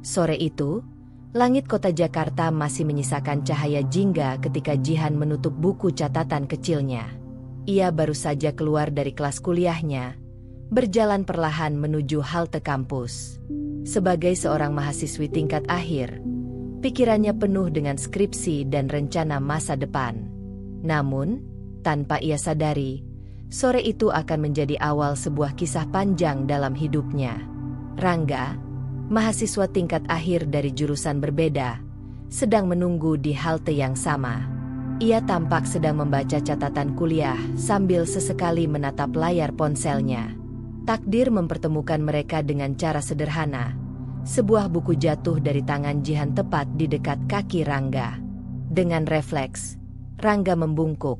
Sore itu, langit kota Jakarta masih menyisakan cahaya jingga ketika Jihan menutup buku catatan kecilnya. Ia baru saja keluar dari kelas kuliahnya, berjalan perlahan menuju halte kampus. Sebagai seorang mahasiswi tingkat akhir, pikirannya penuh dengan skripsi dan rencana masa depan. Namun, tanpa ia sadari, sore itu akan menjadi awal sebuah kisah panjang dalam hidupnya. Rangga, mahasiswa tingkat akhir dari jurusan berbeda, sedang menunggu di halte yang sama. Ia tampak sedang membaca catatan kuliah sambil sesekali menatap layar ponselnya. Takdir mempertemukan mereka dengan cara sederhana. Sebuah buku jatuh dari tangan Jihan tepat di dekat kaki Rangga. Dengan refleks, Rangga membungkuk,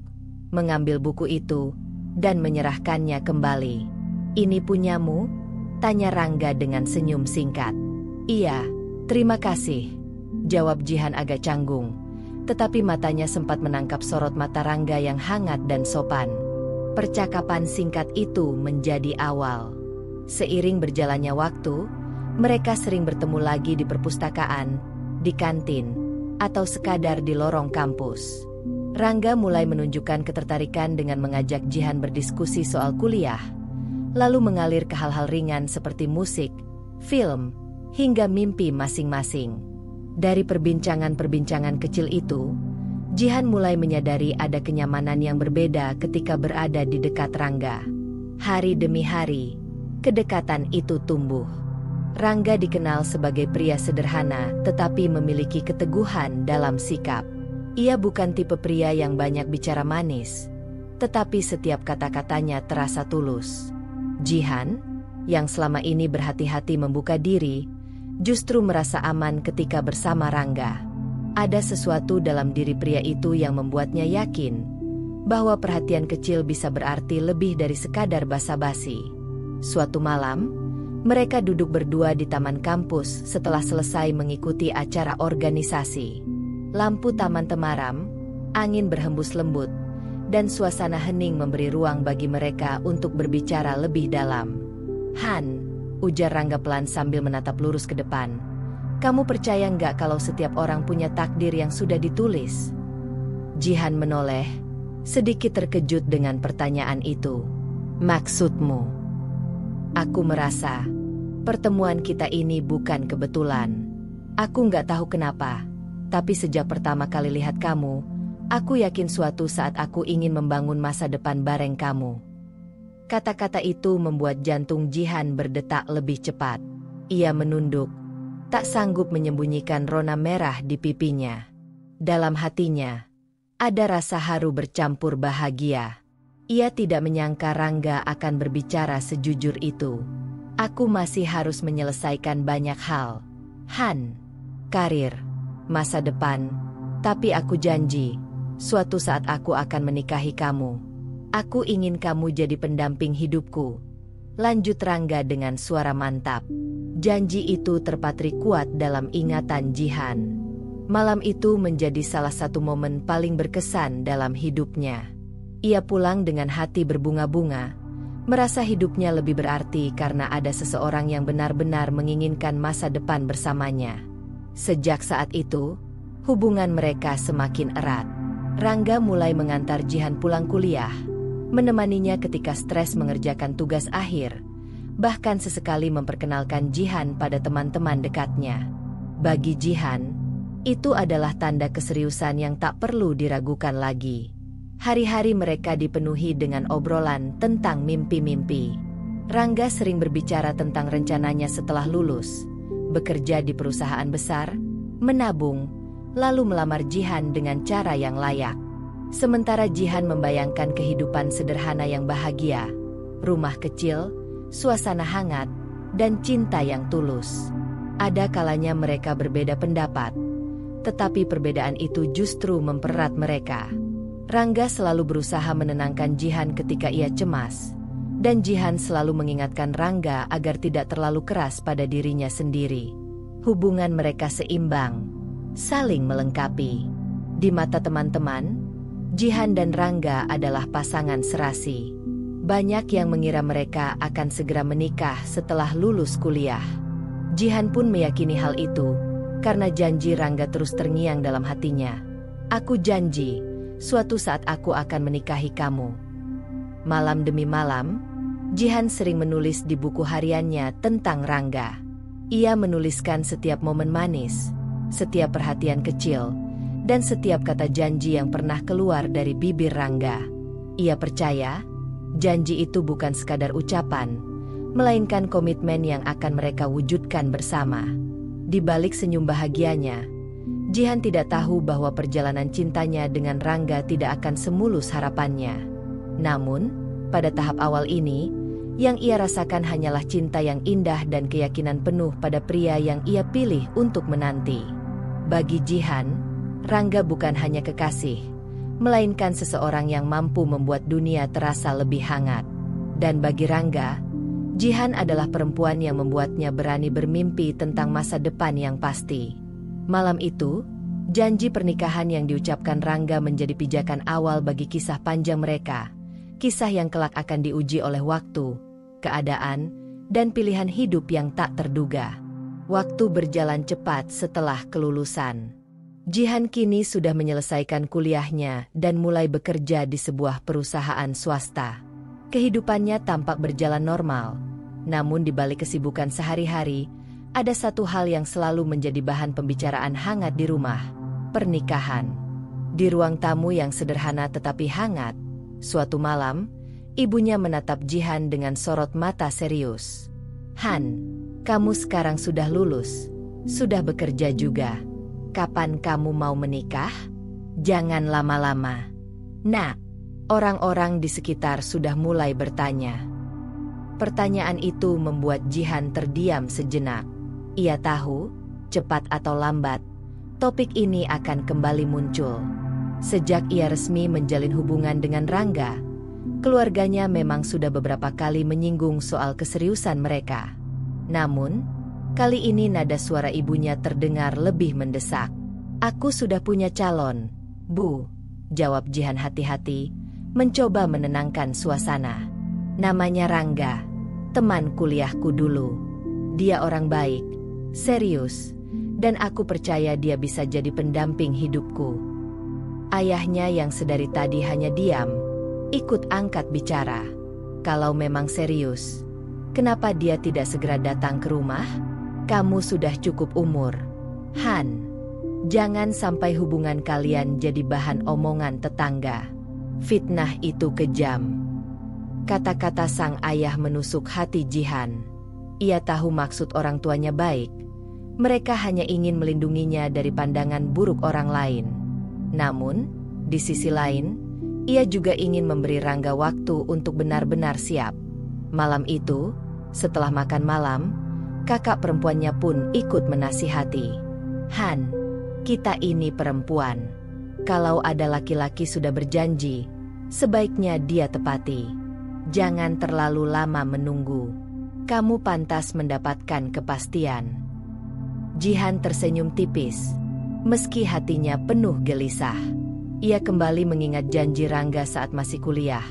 mengambil buku itu, dan menyerahkannya kembali. "Ini punyamu?" tanya Rangga dengan senyum singkat. "Iya, terima kasih," jawab Jihan agak canggung, tetapi matanya sempat menangkap sorot mata Rangga yang hangat dan sopan. Percakapan singkat itu menjadi awal. Seiring berjalannya waktu, mereka sering bertemu lagi di perpustakaan, di kantin, atau sekadar di lorong kampus. Rangga mulai menunjukkan ketertarikan dengan mengajak Jihan berdiskusi soal kuliah, lalu mengalir ke hal-hal ringan seperti musik, film, hingga mimpi masing-masing. Dari perbincangan-perbincangan kecil itu, Jihan mulai menyadari ada kenyamanan yang berbeda ketika berada di dekat Rangga. Hari demi hari, kedekatan itu tumbuh. Rangga dikenal sebagai pria sederhana tetapi memiliki keteguhan dalam sikap. Ia bukan tipe pria yang banyak bicara manis, tetapi setiap kata-katanya terasa tulus. Jihan, yang selama ini berhati-hati membuka diri, justru merasa aman ketika bersama Rangga. Ada sesuatu dalam diri pria itu yang membuatnya yakin bahwa perhatian kecil bisa berarti lebih dari sekadar basa-basi. Suatu malam, mereka duduk berdua di taman kampus setelah selesai mengikuti acara organisasi. Lampu taman temaram, angin berhembus lembut, dan suasana hening memberi ruang bagi mereka untuk berbicara lebih dalam. "Han," ujar Rangga pelan sambil menatap lurus ke depan, "kamu percaya nggak kalau setiap orang punya takdir yang sudah ditulis?" Jihan menoleh, sedikit terkejut dengan pertanyaan itu. "Maksudmu?" "Aku merasa pertemuan kita ini bukan kebetulan. Aku nggak tahu kenapa, tapi sejak pertama kali lihat kamu, aku yakin suatu saat aku ingin membangun masa depan bareng kamu." Kata-kata itu membuat jantung Jihan berdetak lebih cepat. Ia menunduk, tak sanggup menyembunyikan rona merah di pipinya. Dalam hatinya, ada rasa haru bercampur bahagia. Ia tidak menyangka Rangga akan berbicara sejujur itu. "Aku masih harus menyelesaikan banyak hal. Han, karir, masa depan, tapi aku janji, suatu saat aku akan menikahi kamu. Aku ingin kamu jadi pendamping hidupku," lanjut Rangga dengan suara mantap. Janji itu terpatri kuat dalam ingatan Jihan. Malam itu menjadi salah satu momen paling berkesan dalam hidupnya. Ia pulang dengan hati berbunga-bunga, merasa hidupnya lebih berarti karena ada seseorang yang benar-benar menginginkan masa depan bersamanya. Sejak saat itu, hubungan mereka semakin erat. Rangga mulai mengantar Jihan pulang kuliah, menemaninya ketika stres mengerjakan tugas akhir, bahkan sesekali memperkenalkan Jihan pada teman-teman dekatnya. Bagi Jihan, itu adalah tanda keseriusan yang tak perlu diragukan lagi. Hari-hari mereka dipenuhi dengan obrolan tentang mimpi-mimpi. Rangga sering berbicara tentang rencananya setelah lulus, bekerja di perusahaan besar, menabung, lalu melamar Jihan dengan cara yang layak. Sementara Jihan membayangkan kehidupan sederhana yang bahagia, rumah kecil, suasana hangat, dan cinta yang tulus. Ada kalanya mereka berbeda pendapat, tetapi perbedaan itu justru mempererat mereka. Rangga selalu berusaha menenangkan Jihan ketika ia cemas, dan Jihan selalu mengingatkan Rangga agar tidak terlalu keras pada dirinya sendiri. Hubungan mereka seimbang, saling melengkapi. Di mata teman-teman, Jihan dan Rangga adalah pasangan serasi. Banyak yang mengira mereka akan segera menikah setelah lulus kuliah. Jihan pun meyakini hal itu, karena janji Rangga terus terngiang dalam hatinya. Aku janji, suatu saat aku akan menikahi kamu. Malam demi malam, Jihan sering menulis di buku hariannya tentang Rangga. Ia menuliskan setiap momen manis, setiap perhatian kecil, dan setiap kata janji yang pernah keluar dari bibir Rangga. Ia percaya, janji itu bukan sekadar ucapan, melainkan komitmen yang akan mereka wujudkan bersama. Di balik senyum bahagianya, Jihan tidak tahu bahwa perjalanan cintanya dengan Rangga tidak akan semulus harapannya. Namun, pada tahap awal ini, yang ia rasakan hanyalah cinta yang indah dan keyakinan penuh pada pria yang ia pilih untuk menanti. Bagi Jihan, Rangga bukan hanya kekasih, melainkan seseorang yang mampu membuat dunia terasa lebih hangat. Dan bagi Rangga, Jihan adalah perempuan yang membuatnya berani bermimpi tentang masa depan yang pasti. Malam itu, janji pernikahan yang diucapkan Rangga menjadi pijakan awal bagi kisah panjang mereka. Kisah yang kelak akan diuji oleh waktu, keadaan, dan pilihan hidup yang tak terduga. Waktu berjalan cepat setelah kelulusan. Jihan kini sudah menyelesaikan kuliahnya dan mulai bekerja di sebuah perusahaan swasta. Kehidupannya tampak berjalan normal, namun di balik kesibukan sehari-hari, ada satu hal yang selalu menjadi bahan pembicaraan hangat di rumah: pernikahan. Di ruang tamu yang sederhana tetapi hangat, suatu malam, ibunya menatap Jihan dengan sorot mata serius. "Han, kamu sekarang sudah lulus, sudah bekerja juga. Kapan kamu mau menikah? Jangan lama-lama." Nah, orang-orang di sekitar sudah mulai bertanya. Pertanyaan itu membuat Jihan terdiam sejenak. Ia tahu, cepat atau lambat, topik ini akan kembali muncul. Sejak ia resmi menjalin hubungan dengan Rangga, keluarganya memang sudah beberapa kali menyinggung soal keseriusan mereka. Namun, kali ini nada suara ibunya terdengar lebih mendesak. "Aku sudah punya calon, Bu," jawab Jihan hati-hati, mencoba menenangkan suasana. "Namanya Rangga, teman kuliahku dulu. Dia orang baik, serius, dan aku percaya dia bisa jadi pendamping hidupku." Ayahnya yang sedari tadi hanya diam, ikut angkat bicara. "Kalau memang serius, kenapa dia tidak segera datang ke rumah? Kamu sudah cukup umur, Han. Jangan sampai hubungan kalian jadi bahan omongan tetangga. Fitnah itu kejam." Kata-kata sang ayah menusuk hati Jihan. Ia tahu maksud orang tuanya baik. Mereka hanya ingin melindunginya dari pandangan buruk orang lain. Namun, di sisi lain, ia juga ingin memberi Rangga waktu untuk benar-benar siap. Malam itu, setelah makan malam, kakak perempuannya pun ikut menasihati. "Han, kita ini perempuan. Kalau ada laki-laki sudah berjanji, sebaiknya dia tepati. Jangan terlalu lama menunggu. Kamu pantas mendapatkan kepastian." Jihan tersenyum tipis, meski hatinya penuh gelisah. Ia kembali mengingat janji Rangga saat masih kuliah.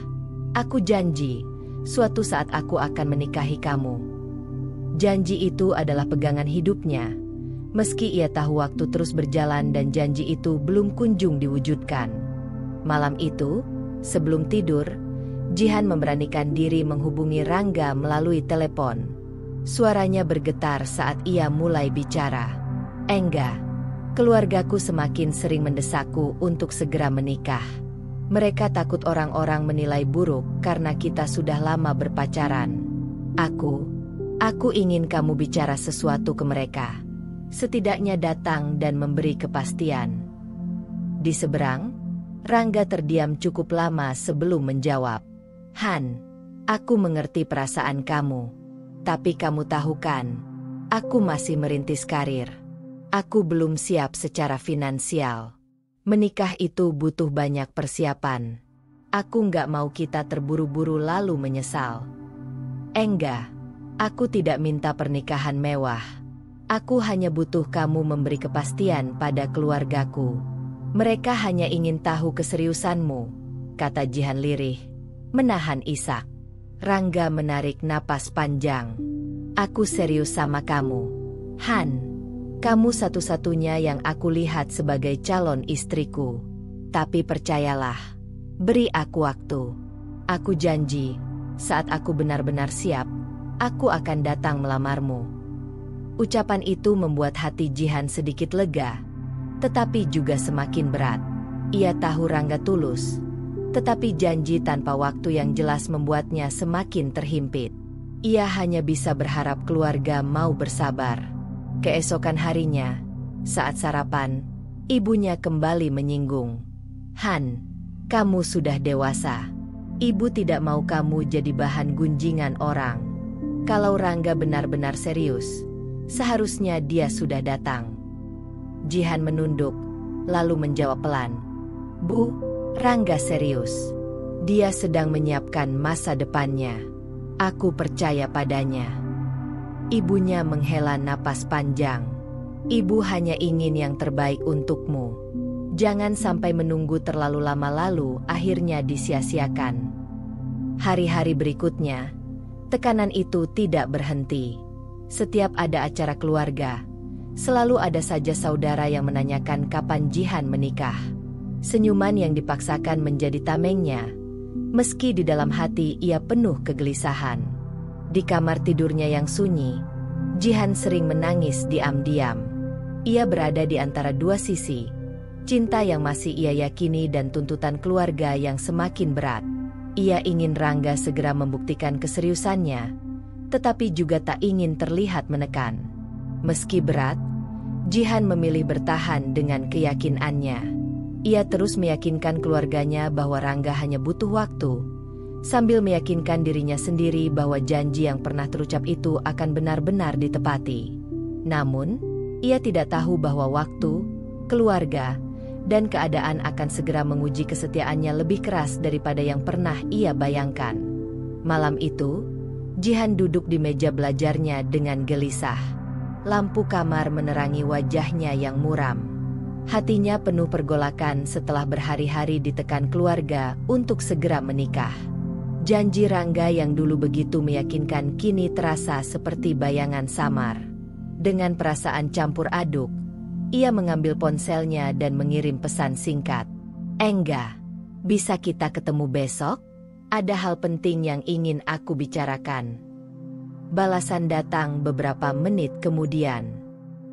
"Aku janji, suatu saat aku akan menikahi kamu." Janji itu adalah pegangan hidupnya, meski ia tahu waktu terus berjalan dan janji itu belum kunjung diwujudkan. Malam itu, sebelum tidur, Jihan memberanikan diri menghubungi Rangga melalui telepon. Suaranya bergetar saat ia mulai bicara. "Engga, keluargaku semakin sering mendesakku untuk segera menikah. Mereka takut orang-orang menilai buruk karena kita sudah lama berpacaran. Aku ingin kamu bicara sesuatu ke mereka. Setidaknya datang dan memberi kepastian." Di seberang, Rangga terdiam cukup lama sebelum menjawab. "Han, aku mengerti perasaan kamu. Tapi kamu tahu kan, aku masih merintis karir. Aku belum siap secara finansial. Menikah itu butuh banyak persiapan. Aku nggak mau kita terburu-buru lalu menyesal." "Enggak, aku tidak minta pernikahan mewah. Aku hanya butuh kamu memberi kepastian pada keluargaku. Mereka hanya ingin tahu keseriusanmu," kata Jihan lirih, menahan isak. Rangga menarik napas panjang. "Aku serius sama kamu. Han, kamu satu-satunya yang aku lihat sebagai calon istriku. Tapi percayalah, beri aku waktu. Aku janji, saat aku benar-benar siap, aku akan datang melamarmu. Ucapan itu membuat hati Jihan sedikit lega, tetapi juga semakin berat. Ia tahu Rangga tulus, tetapi janji tanpa waktu yang jelas membuatnya semakin terhimpit. Ia hanya bisa berharap keluarga mau bersabar. Keesokan harinya, saat sarapan, ibunya kembali menyinggung. Han, kamu sudah dewasa. Ibu tidak mau kamu jadi bahan gunjingan orang. Kalau Rangga benar-benar serius, seharusnya dia sudah datang. Jihan menunduk, lalu menjawab pelan. Bu, Rangga serius. Dia sedang menyiapkan masa depannya. Aku percaya padanya. Ibunya menghela napas panjang. Ibu hanya ingin yang terbaik untukmu. Jangan sampai menunggu terlalu lama lalu akhirnya disia-siakan. Hari-hari berikutnya, tekanan itu tidak berhenti. Setiap ada acara keluarga, selalu ada saja saudara yang menanyakan kapan Jihan menikah. Senyuman yang dipaksakan menjadi tamengnya, meski di dalam hati ia penuh kegelisahan. Di kamar tidurnya yang sunyi, Jihan sering menangis diam-diam. Ia berada di antara dua sisi, cinta yang masih ia yakini dan tuntutan keluarga yang semakin berat. Ia ingin Rangga segera membuktikan keseriusannya, tetapi juga tak ingin terlihat menekan. Meski berat, Jihan memilih bertahan dengan keyakinannya. Ia terus meyakinkan keluarganya bahwa Rangga hanya butuh waktu, sambil meyakinkan dirinya sendiri bahwa janji yang pernah terucap itu akan benar-benar ditepati. Namun, ia tidak tahu bahwa waktu, keluarga, dan keadaan akan segera menguji kesetiaannya lebih keras daripada yang pernah ia bayangkan. Malam itu, Jihan duduk di meja belajarnya dengan gelisah. Lampu kamar menerangi wajahnya yang muram. Hatinya penuh pergolakan setelah berhari-hari ditekan keluarga untuk segera menikah. Janji Rangga yang dulu begitu meyakinkan kini terasa seperti bayangan samar. Dengan perasaan campur aduk, ia mengambil ponselnya dan mengirim pesan singkat. Engga, bisa kita ketemu besok? Ada hal penting yang ingin aku bicarakan. Balasan datang beberapa menit kemudian.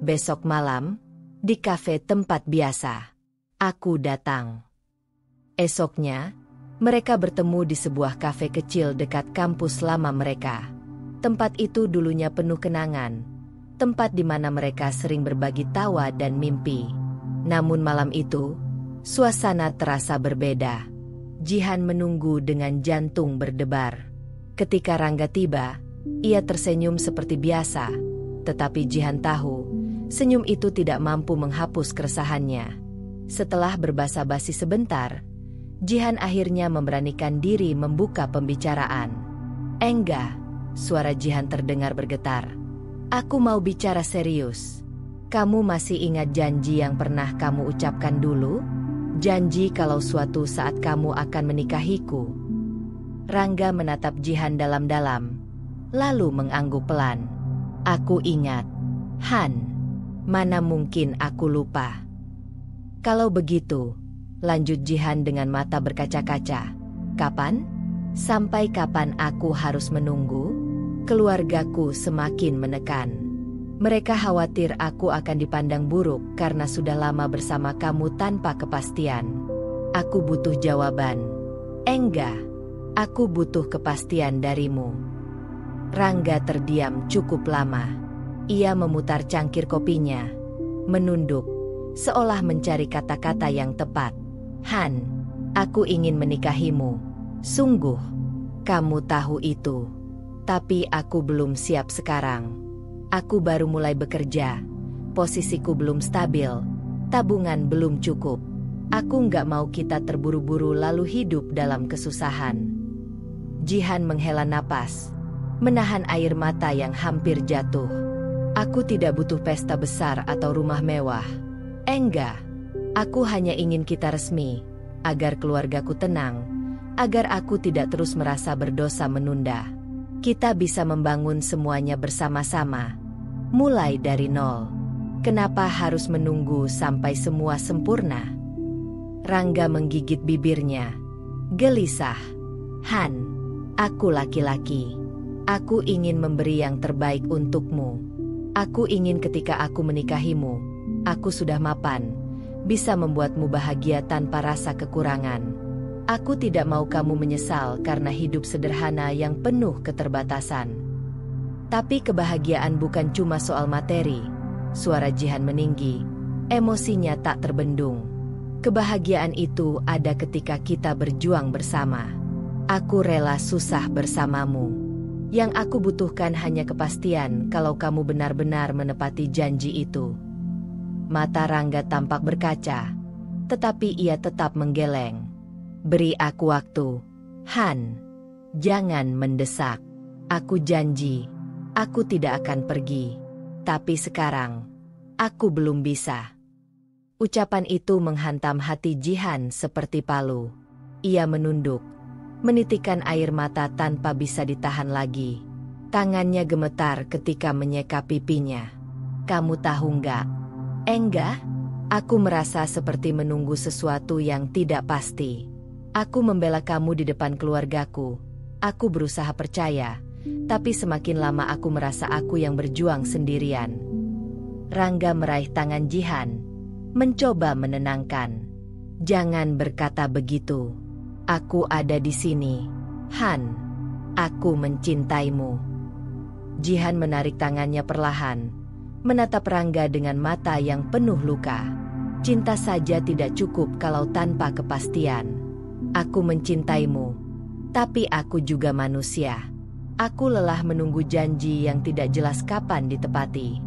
Besok malam, di kafe tempat biasa. Aku datang. Esoknya, mereka bertemu di sebuah kafe kecil dekat kampus lama mereka. Tempat itu dulunya penuh kenangan. Tempat di mana mereka sering berbagi tawa dan mimpi. Namun malam itu, suasana terasa berbeda. Jihan menunggu dengan jantung berdebar. Ketika Rangga tiba, ia tersenyum seperti biasa. Tetapi Jihan tahu, senyum itu tidak mampu menghapus keresahannya. Setelah berbasa-basi sebentar, Jihan akhirnya memberanikan diri membuka pembicaraan. Engga, suara Jihan terdengar bergetar. Aku mau bicara serius. Kamu masih ingat janji yang pernah kamu ucapkan dulu? Janji kalau suatu saat kamu akan menikahiku. Rangga menatap Jihan dalam-dalam, lalu mengangguk pelan. Aku ingat. Han, mana mungkin aku lupa. Kalau begitu, lanjut Jihan dengan mata berkaca-kaca. Kapan? Sampai kapan aku harus menunggu? Keluargaku semakin menekan. Mereka khawatir aku akan dipandang buruk karena sudah lama bersama kamu tanpa kepastian. Aku butuh jawaban. Engga, aku butuh kepastian darimu. Rangga terdiam cukup lama. Ia memutar cangkir kopinya, menunduk, seolah mencari kata-kata yang tepat. Han, aku ingin menikahimu. Sungguh, kamu tahu itu. Tapi aku belum siap sekarang. Aku baru mulai bekerja. Posisiku belum stabil. Tabungan belum cukup. Aku nggak mau kita terburu-buru lalu hidup dalam kesusahan. Jihan menghela napas, menahan air mata yang hampir jatuh. Aku tidak butuh pesta besar atau rumah mewah. Engga, aku hanya ingin kita resmi, agar keluargaku tenang, agar aku tidak terus merasa berdosa menunda. Kita bisa membangun semuanya bersama-sama. Mulai dari nol. Kenapa harus menunggu sampai semua sempurna? Rangga menggigit bibirnya. Gelisah. Han, aku laki-laki. Aku ingin memberi yang terbaik untukmu. Aku ingin ketika aku menikahimu, aku sudah mapan, bisa membuatmu bahagia tanpa rasa kekurangan. Aku tidak mau kamu menyesal karena hidup sederhana yang penuh keterbatasan. Tapi kebahagiaan bukan cuma soal materi. Suara Jihan meninggi, emosinya tak terbendung. Kebahagiaan itu ada ketika kita berjuang bersama. Aku rela susah bersamamu. Yang aku butuhkan hanya kepastian kalau kamu benar-benar menepati janji itu. Mata Rangga tampak berkaca, tetapi ia tetap menggeleng. Beri aku waktu, Han. Jangan mendesak. Aku janji, aku tidak akan pergi. Tapi sekarang, aku belum bisa. Ucapan itu menghantam hati Jihan seperti palu. Ia menunduk, menitikkan air mata tanpa bisa ditahan lagi. Tangannya gemetar ketika menyeka pipinya. Kamu tahu nggak? Enggak? Aku merasa seperti menunggu sesuatu yang tidak pasti. Aku membela kamu di depan keluargaku. Aku berusaha percaya, tapi semakin lama aku merasa aku yang berjuang sendirian. Rangga meraih tangan Jihan, mencoba menenangkan. Jangan berkata begitu. Aku ada di sini, Han. Aku mencintaimu. Jihan menarik tangannya perlahan, menatap Rangga dengan mata yang penuh luka. Cinta saja tidak cukup kalau tanpa kepastian. Aku mencintaimu, tapi aku juga manusia. Aku lelah menunggu janji yang tidak jelas kapan ditepati.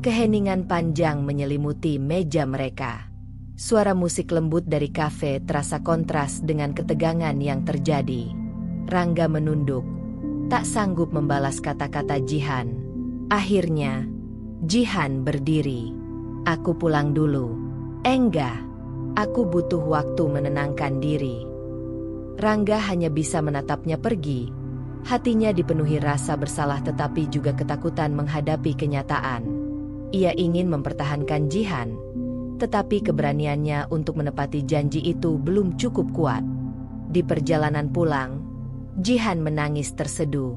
Keheningan panjang menyelimuti meja mereka. Suara musik lembut dari kafe terasa kontras dengan ketegangan yang terjadi. Rangga menunduk, tak sanggup membalas kata-kata Jihan. Akhirnya, Jihan berdiri. Aku pulang dulu. Enggak, aku butuh waktu menenangkan diri. Rangga hanya bisa menatapnya pergi. Hatinya dipenuhi rasa bersalah tetapi juga ketakutan menghadapi kenyataan. Ia ingin mempertahankan Jihan, tetapi keberaniannya untuk menepati janji itu belum cukup kuat. Di perjalanan pulang, Jihan menangis terseduh.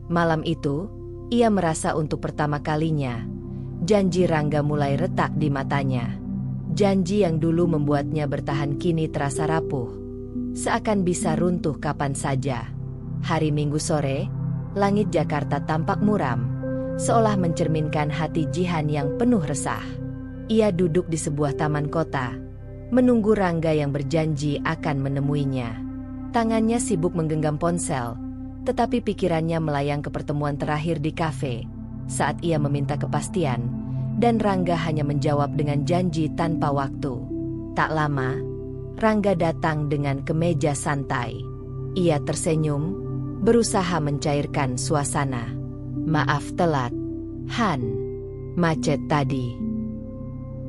Malam itu, ia merasa untuk pertama kalinya, janji Rangga mulai retak di matanya. Janji yang dulu membuatnya bertahan kini terasa rapuh, seakan bisa runtuh kapan saja. Hari Minggu sore, langit Jakarta tampak muram, seolah mencerminkan hati Jihan yang penuh resah. Ia duduk di sebuah taman kota, menunggu Rangga yang berjanji akan menemuinya. Tangannya sibuk menggenggam ponsel, tetapi pikirannya melayang ke pertemuan terakhir di kafe, saat ia meminta kepastian, dan Rangga hanya menjawab dengan janji tanpa waktu. Tak lama, Rangga datang dengan kemeja santai. Ia tersenyum, berusaha mencairkan suasana. Maaf telat, Han. Macet tadi.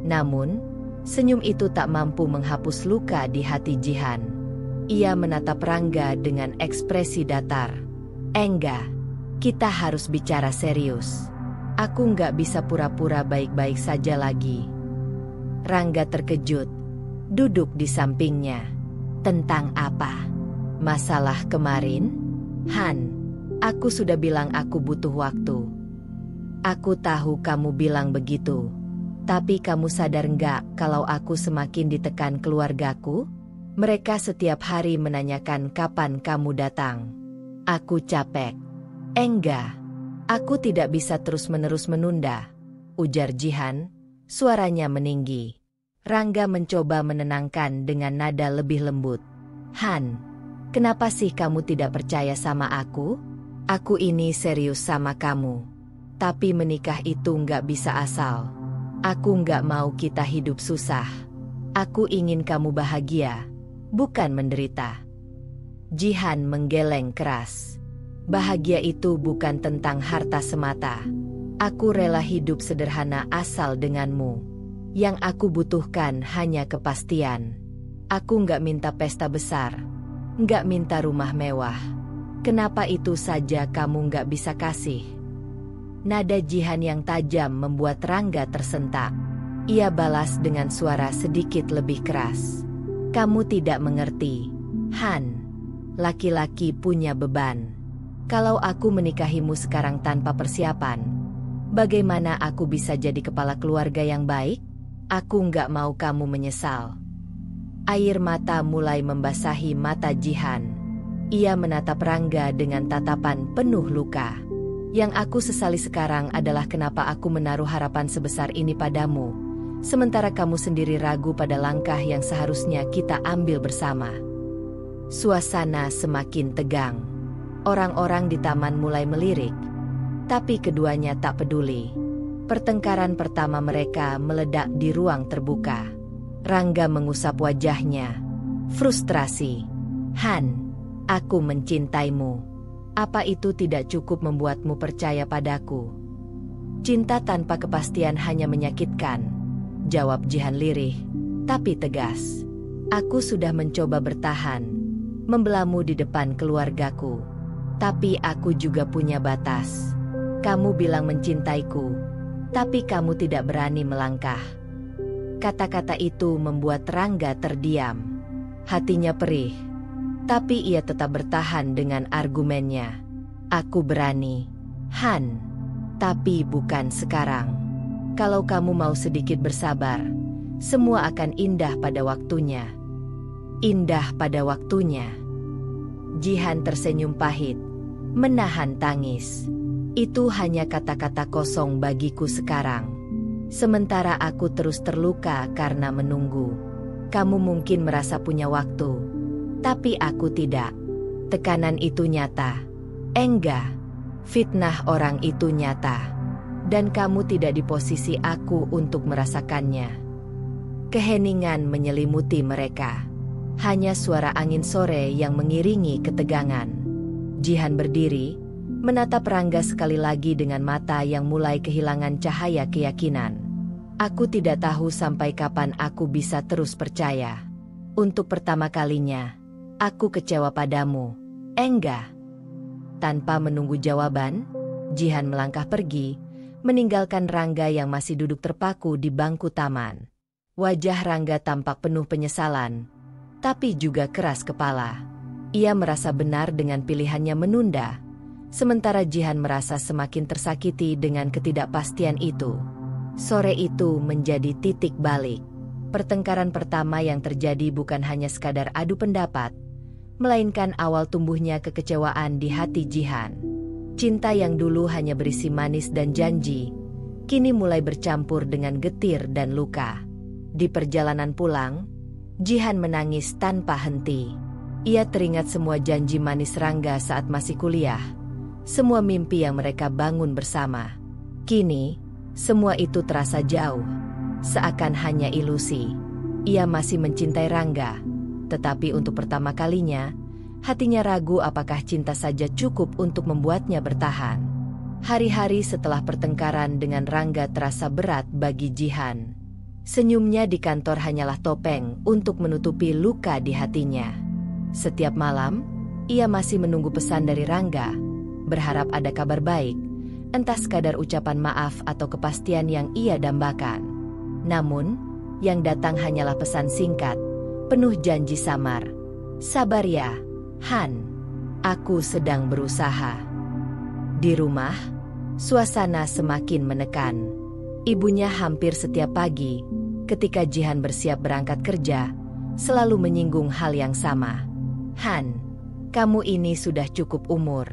Namun, senyum itu tak mampu menghapus luka di hati Jihan. Ia menatap Rangga dengan ekspresi datar. Enggak, kita harus bicara serius. Aku nggak bisa pura-pura baik-baik saja lagi. Rangga terkejut, duduk di sampingnya. Tentang apa? Masalah kemarin? Han, aku sudah bilang aku butuh waktu. Aku tahu kamu bilang begitu. Tapi kamu sadar nggak kalau aku semakin ditekan keluargaku? Mereka setiap hari menanyakan kapan kamu datang. Aku capek. Enggak, aku tidak bisa terus-menerus menunda, ujar Jihan, suaranya meninggi. Rangga mencoba menenangkan dengan nada lebih lembut. Han, kenapa sih kamu tidak percaya sama aku? Aku ini serius sama kamu. Tapi menikah itu nggak bisa asal. Aku nggak mau kita hidup susah. Aku ingin kamu bahagia, bukan menderita. Jihan menggeleng keras. Bahagia itu bukan tentang harta semata. Aku rela hidup sederhana asal denganmu. Yang aku butuhkan hanya kepastian. Aku nggak minta pesta besar, nggak minta rumah mewah. Kenapa itu saja kamu nggak bisa kasih? Nada Jihan yang tajam membuat Rangga tersentak. Ia balas dengan suara sedikit lebih keras. Kamu tidak mengerti, Han. Laki-laki punya beban. Kalau aku menikahimu sekarang tanpa persiapan, bagaimana aku bisa jadi kepala keluarga yang baik? Aku nggak mau kamu menyesal. Air mata mulai membasahi mata Jihan. Ia menatap Rangga dengan tatapan penuh luka. Yang aku sesali sekarang adalah kenapa aku menaruh harapan sebesar ini padamu, sementara kamu sendiri ragu pada langkah yang seharusnya kita ambil bersama. Suasana semakin tegang. Orang-orang di taman mulai melirik, tapi keduanya tak peduli. Pertengkaran pertama mereka meledak di ruang terbuka. Rangga mengusap wajahnya. Frustrasi. Han, aku mencintaimu. Apa itu tidak cukup membuatmu percaya padaku? Cinta tanpa kepastian hanya menyakitkan, jawab Jihan lirih, tapi tegas. Aku sudah mencoba bertahan, membelamu di depan keluargaku. Tapi aku juga punya batas. Kamu bilang mencintaiku, tapi kamu tidak berani melangkah. Kata-kata itu membuat Rangga terdiam. Hatinya perih, tapi ia tetap bertahan dengan argumennya. Aku berani, Han, tapi bukan sekarang. Kalau kamu mau sedikit bersabar, semua akan indah pada waktunya. Indah pada waktunya. Jihan tersenyum pahit, menahan tangis. Itu hanya kata-kata kosong bagiku sekarang. Sementara aku terus terluka karena menunggu. Kamu mungkin merasa punya waktu, tapi aku tidak. Tekanan itu nyata. Enggak. Fitnah orang itu nyata. Dan kamu tidak di posisi aku untuk merasakannya. Keheningan menyelimuti mereka. Hanya suara angin sore yang mengiringi ketegangan. Jihan berdiri, menatap Rangga sekali lagi dengan mata yang mulai kehilangan cahaya keyakinan. Aku tidak tahu sampai kapan aku bisa terus percaya. Untuk pertama kalinya, aku kecewa padamu. Enggak. Tanpa menunggu jawaban, Jihan melangkah pergi, meninggalkan Rangga yang masih duduk terpaku di bangku taman. Wajah Rangga tampak penuh penyesalan, tapi juga keras kepala. Ia merasa benar dengan pilihannya menunda, sementara Jihan merasa semakin tersakiti dengan ketidakpastian itu. Sore itu menjadi titik balik. Pertengkaran pertama yang terjadi bukan hanya sekadar adu pendapat, melainkan awal tumbuhnya kekecewaan di hati Jihan. Cinta yang dulu hanya berisi manis dan janji, kini mulai bercampur dengan getir dan luka. Di perjalanan pulang, Jihan menangis tanpa henti. Ia teringat semua janji manis Rangga saat masih kuliah, semua mimpi yang mereka bangun bersama. Kini, semua itu terasa jauh, seakan hanya ilusi. Ia masih mencintai Rangga, tetapi untuk pertama kalinya, hatinya ragu apakah cinta saja cukup untuk membuatnya bertahan. Hari-hari setelah pertengkaran dengan Rangga terasa berat bagi Jihan. Senyumnya di kantor hanyalah topeng untuk menutupi luka di hatinya. Setiap malam, ia masih menunggu pesan dari Rangga, berharap ada kabar baik, entah sekadar ucapan maaf atau kepastian yang ia dambakan. Namun, yang datang hanyalah pesan singkat, penuh janji samar. Sabar ya, Han. Aku sedang berusaha. Di rumah, suasana semakin menekan. Ibunya hampir setiap pagi, ketika Jihan bersiap berangkat kerja, selalu menyinggung hal yang sama. Han, kamu ini sudah cukup umur.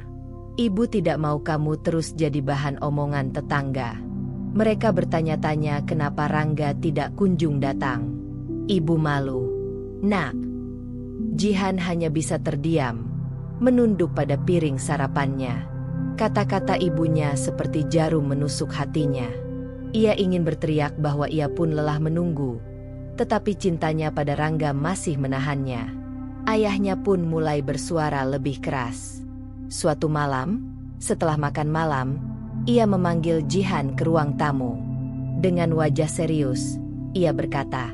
Ibu tidak mau kamu terus jadi bahan omongan tetangga. Mereka bertanya-tanya kenapa Rangga tidak kunjung datang. Ibu malu. Nak. Jihan hanya bisa terdiam, menunduk pada piring sarapannya. Kata-kata ibunya seperti jarum menusuk hatinya. Ia ingin berteriak bahwa ia pun lelah menunggu, tetapi cintanya pada Rangga masih menahannya. Ayahnya pun mulai bersuara lebih keras. Suatu malam, setelah makan malam, ia memanggil Jihan ke ruang tamu. Dengan wajah serius, ia berkata,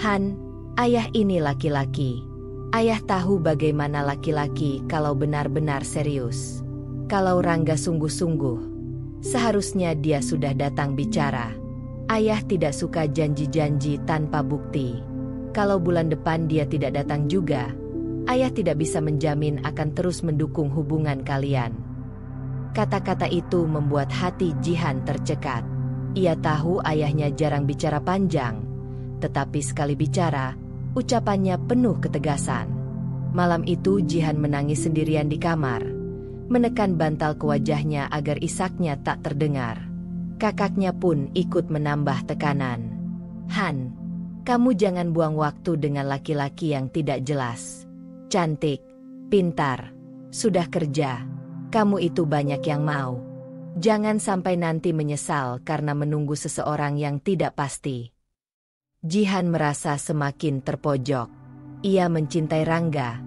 Han, ayah ini laki-laki. Ayah tahu bagaimana laki-laki kalau benar-benar serius. Kalau Rangga sungguh-sungguh, Seharusnya dia sudah datang bicara. Ayah tidak suka janji-janji tanpa bukti. Kalau bulan depan dia tidak datang juga, ayah tidak bisa menjamin akan terus mendukung hubungan kalian. Kata-kata itu membuat hati Jihan tercekat. Ia tahu ayahnya jarang bicara panjang, tetapi sekali bicara, ucapannya penuh ketegasan. Malam itu Jihan menangis sendirian di kamar, menekan bantal ke wajahnya agar isaknya tak terdengar. Kakaknya pun ikut menambah tekanan. Han, kamu jangan buang waktu dengan laki-laki yang tidak jelas. Cantik, pintar, sudah kerja. Kamu itu banyak yang mau. Jangan sampai nanti menyesal karena menunggu seseorang yang tidak pasti. Jihan merasa semakin terpojok. Ia mencintai Rangga,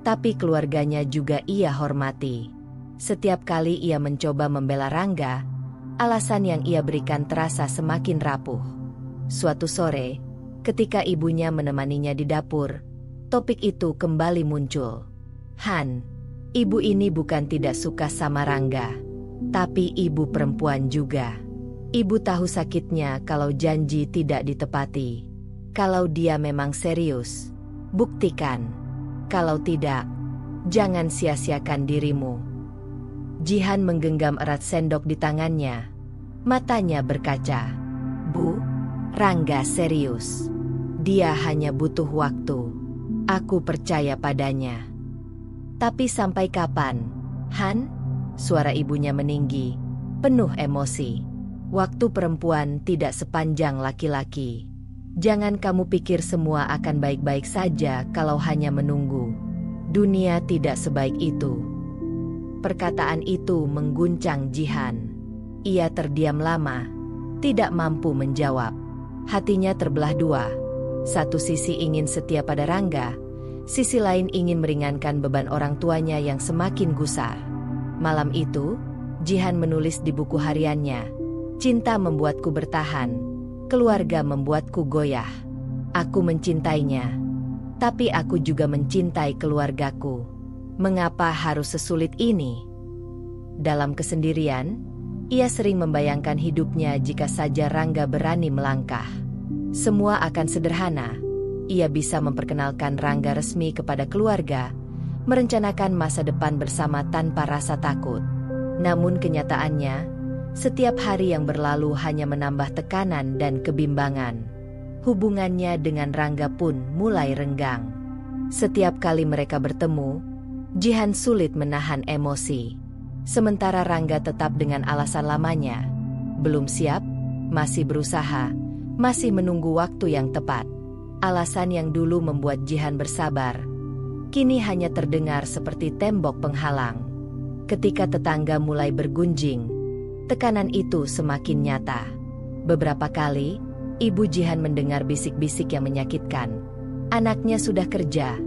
tapi keluarganya juga ia hormati. Setiap kali ia mencoba membela Rangga, alasan yang ia berikan terasa semakin rapuh. Suatu sore, ketika ibunya menemaninya di dapur, topik itu kembali muncul. Han, ibu ini bukan tidak suka sama Rangga, tapi ibu perempuan juga. Ibu tahu sakitnya kalau janji tidak ditepati. Kalau dia memang serius, buktikan. Kalau tidak, jangan sia-siakan dirimu. Jihan menggenggam erat sendok di tangannya. Matanya berkaca. Bu, Rangga serius. Dia hanya butuh waktu. Aku percaya padanya. Tapi sampai kapan, Han? Suara ibunya meninggi, penuh emosi. Waktu perempuan tidak sepanjang laki-laki. Jangan kamu pikir semua akan baik-baik saja kalau hanya menunggu. Dunia tidak sebaik itu. Perkataan itu mengguncang Jihan. Ia terdiam lama, tidak mampu menjawab. Hatinya terbelah dua. Satu sisi ingin setia pada Rangga, sisi lain ingin meringankan beban orang tuanya yang semakin gusar. Malam itu, Jihan menulis di buku hariannya, "Cinta membuatku bertahan, keluarga membuatku goyah. Aku mencintainya, tapi aku juga mencintai keluargaku. Mengapa harus sesulit ini?" Dalam kesendirian, ia sering membayangkan hidupnya jika saja Rangga berani melangkah. Semua akan sederhana. Ia bisa memperkenalkan Rangga resmi kepada keluarga, merencanakan masa depan bersama tanpa rasa takut. Namun kenyataannya, setiap hari yang berlalu hanya menambah tekanan dan kebimbangan. Hubungannya dengan Rangga pun mulai renggang. Setiap kali mereka bertemu, Jihan sulit menahan emosi. Sementara Rangga tetap dengan alasan lamanya. Belum siap, masih berusaha, masih menunggu waktu yang tepat. Alasan yang dulu membuat Jihan bersabar, kini hanya terdengar seperti tembok penghalang. Ketika tetangga mulai bergunjing, tekanan itu semakin nyata. Beberapa kali, ibu Jihan mendengar bisik-bisik yang menyakitkan. Anaknya sudah kerja,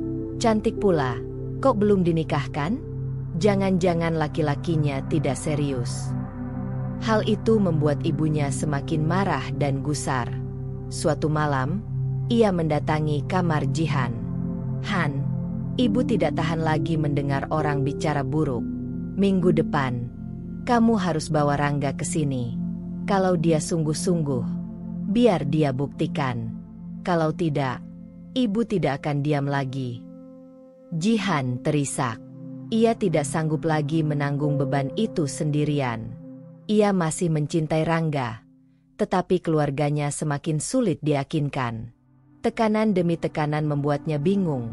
cantik pula, kok belum dinikahkan? Jangan-jangan laki-lakinya tidak serius. Hal itu membuat ibunya semakin marah dan gusar. Suatu malam, ia mendatangi kamar Jihan. "Han, ibu tidak tahan lagi mendengar orang bicara buruk. Minggu depan, kamu harus bawa Rangga ke sini. Kalau dia sungguh-sungguh, biar dia buktikan. Kalau tidak, ibu tidak akan diam lagi." Jihan terisak. Ia tidak sanggup lagi menanggung beban itu sendirian. Ia masih mencintai Rangga, tetapi keluarganya semakin sulit diyakinkan. Tekanan demi tekanan membuatnya bingung,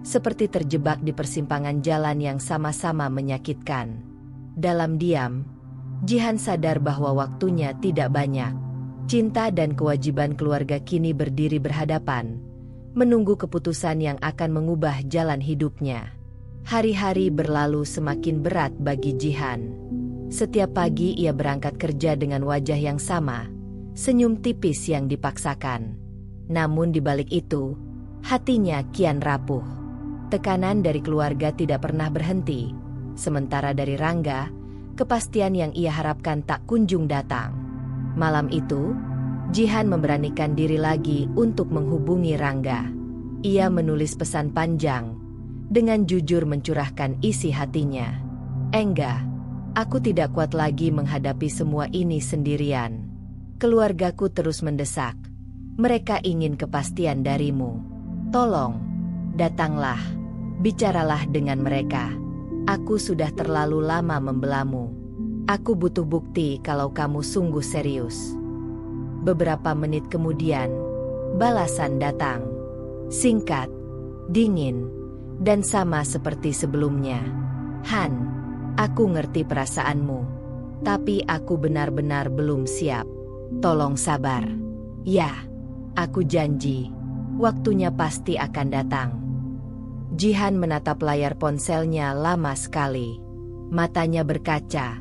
seperti terjebak di persimpangan jalan yang sama-sama menyakitkan. Dalam diam, Jihan sadar bahwa waktunya tidak banyak. Cinta dan kewajiban keluarga kini berdiri berhadapan, menunggu keputusan yang akan mengubah jalan hidupnya. Hari-hari berlalu semakin berat bagi Jihan. Setiap pagi ia berangkat kerja dengan wajah yang sama, senyum tipis yang dipaksakan. Namun di balik itu, hatinya kian rapuh. Tekanan dari keluarga tidak pernah berhenti, sementara dari Rangga, kepastian yang ia harapkan tak kunjung datang. Malam itu, Jihan memberanikan diri lagi untuk menghubungi Rangga. Ia menulis pesan panjang, dengan jujur mencurahkan isi hatinya. "Engga, Aku tidak kuat lagi menghadapi semua ini sendirian. Keluargaku terus mendesak. Mereka ingin kepastian darimu. Tolong, datanglah. Bicaralah dengan mereka. Aku sudah terlalu lama membelamu. Aku butuh bukti kalau kamu sungguh serius. Beberapa menit kemudian, balasan datang. Singkat, dingin, dan sama seperti sebelumnya. Han, aku ngerti perasaanmu, tapi aku benar-benar belum siap. Tolong sabar. Ya, aku janji, waktunya pasti akan datang. Jihan menatap layar ponselnya lama sekali. Matanya berkaca,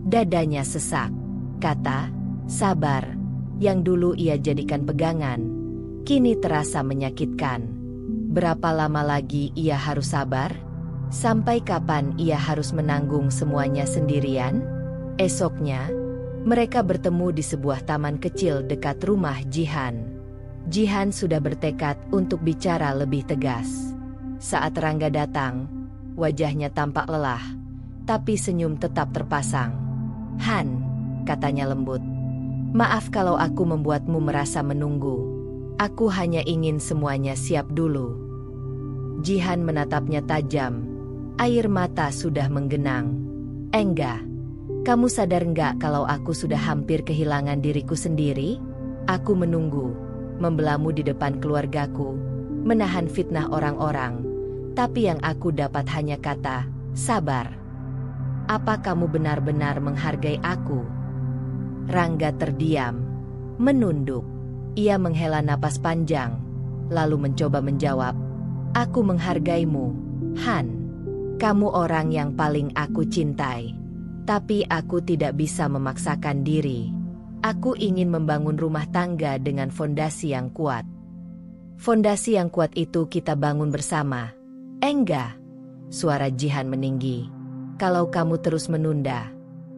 dadanya sesak. Kata, sabar, yang dulu ia jadikan pegangan, kini terasa menyakitkan. Berapa lama lagi ia harus sabar? Sampai kapan ia harus menanggung semuanya sendirian? Esoknya, mereka bertemu di sebuah taman kecil dekat rumah Jihan. Jihan sudah bertekad untuk bicara lebih tegas. Saat Rangga datang, wajahnya tampak lelah, tapi senyum tetap terpasang. Han, katanya lembut, maaf kalau aku membuatmu merasa menunggu. Aku hanya ingin semuanya siap dulu. Jihan menatapnya tajam. Air mata sudah menggenang. Enggak, kamu sadar enggak kalau aku sudah hampir kehilangan diriku sendiri? Aku menunggu, membelamu di depan keluargaku, menahan fitnah orang-orang, tapi yang aku dapat hanya kata, sabar. Apa kamu benar-benar menghargai aku? Rangga terdiam, menunduk. Ia menghela napas panjang, lalu mencoba menjawab, aku menghargaimu, Han. Kamu orang yang paling aku cintai. Tapi aku tidak bisa memaksakan diri. Aku ingin membangun rumah tangga dengan fondasi yang kuat. Fondasi yang kuat itu kita bangun bersama. Enggak, suara Jihan meninggi. Kalau kamu terus menunda,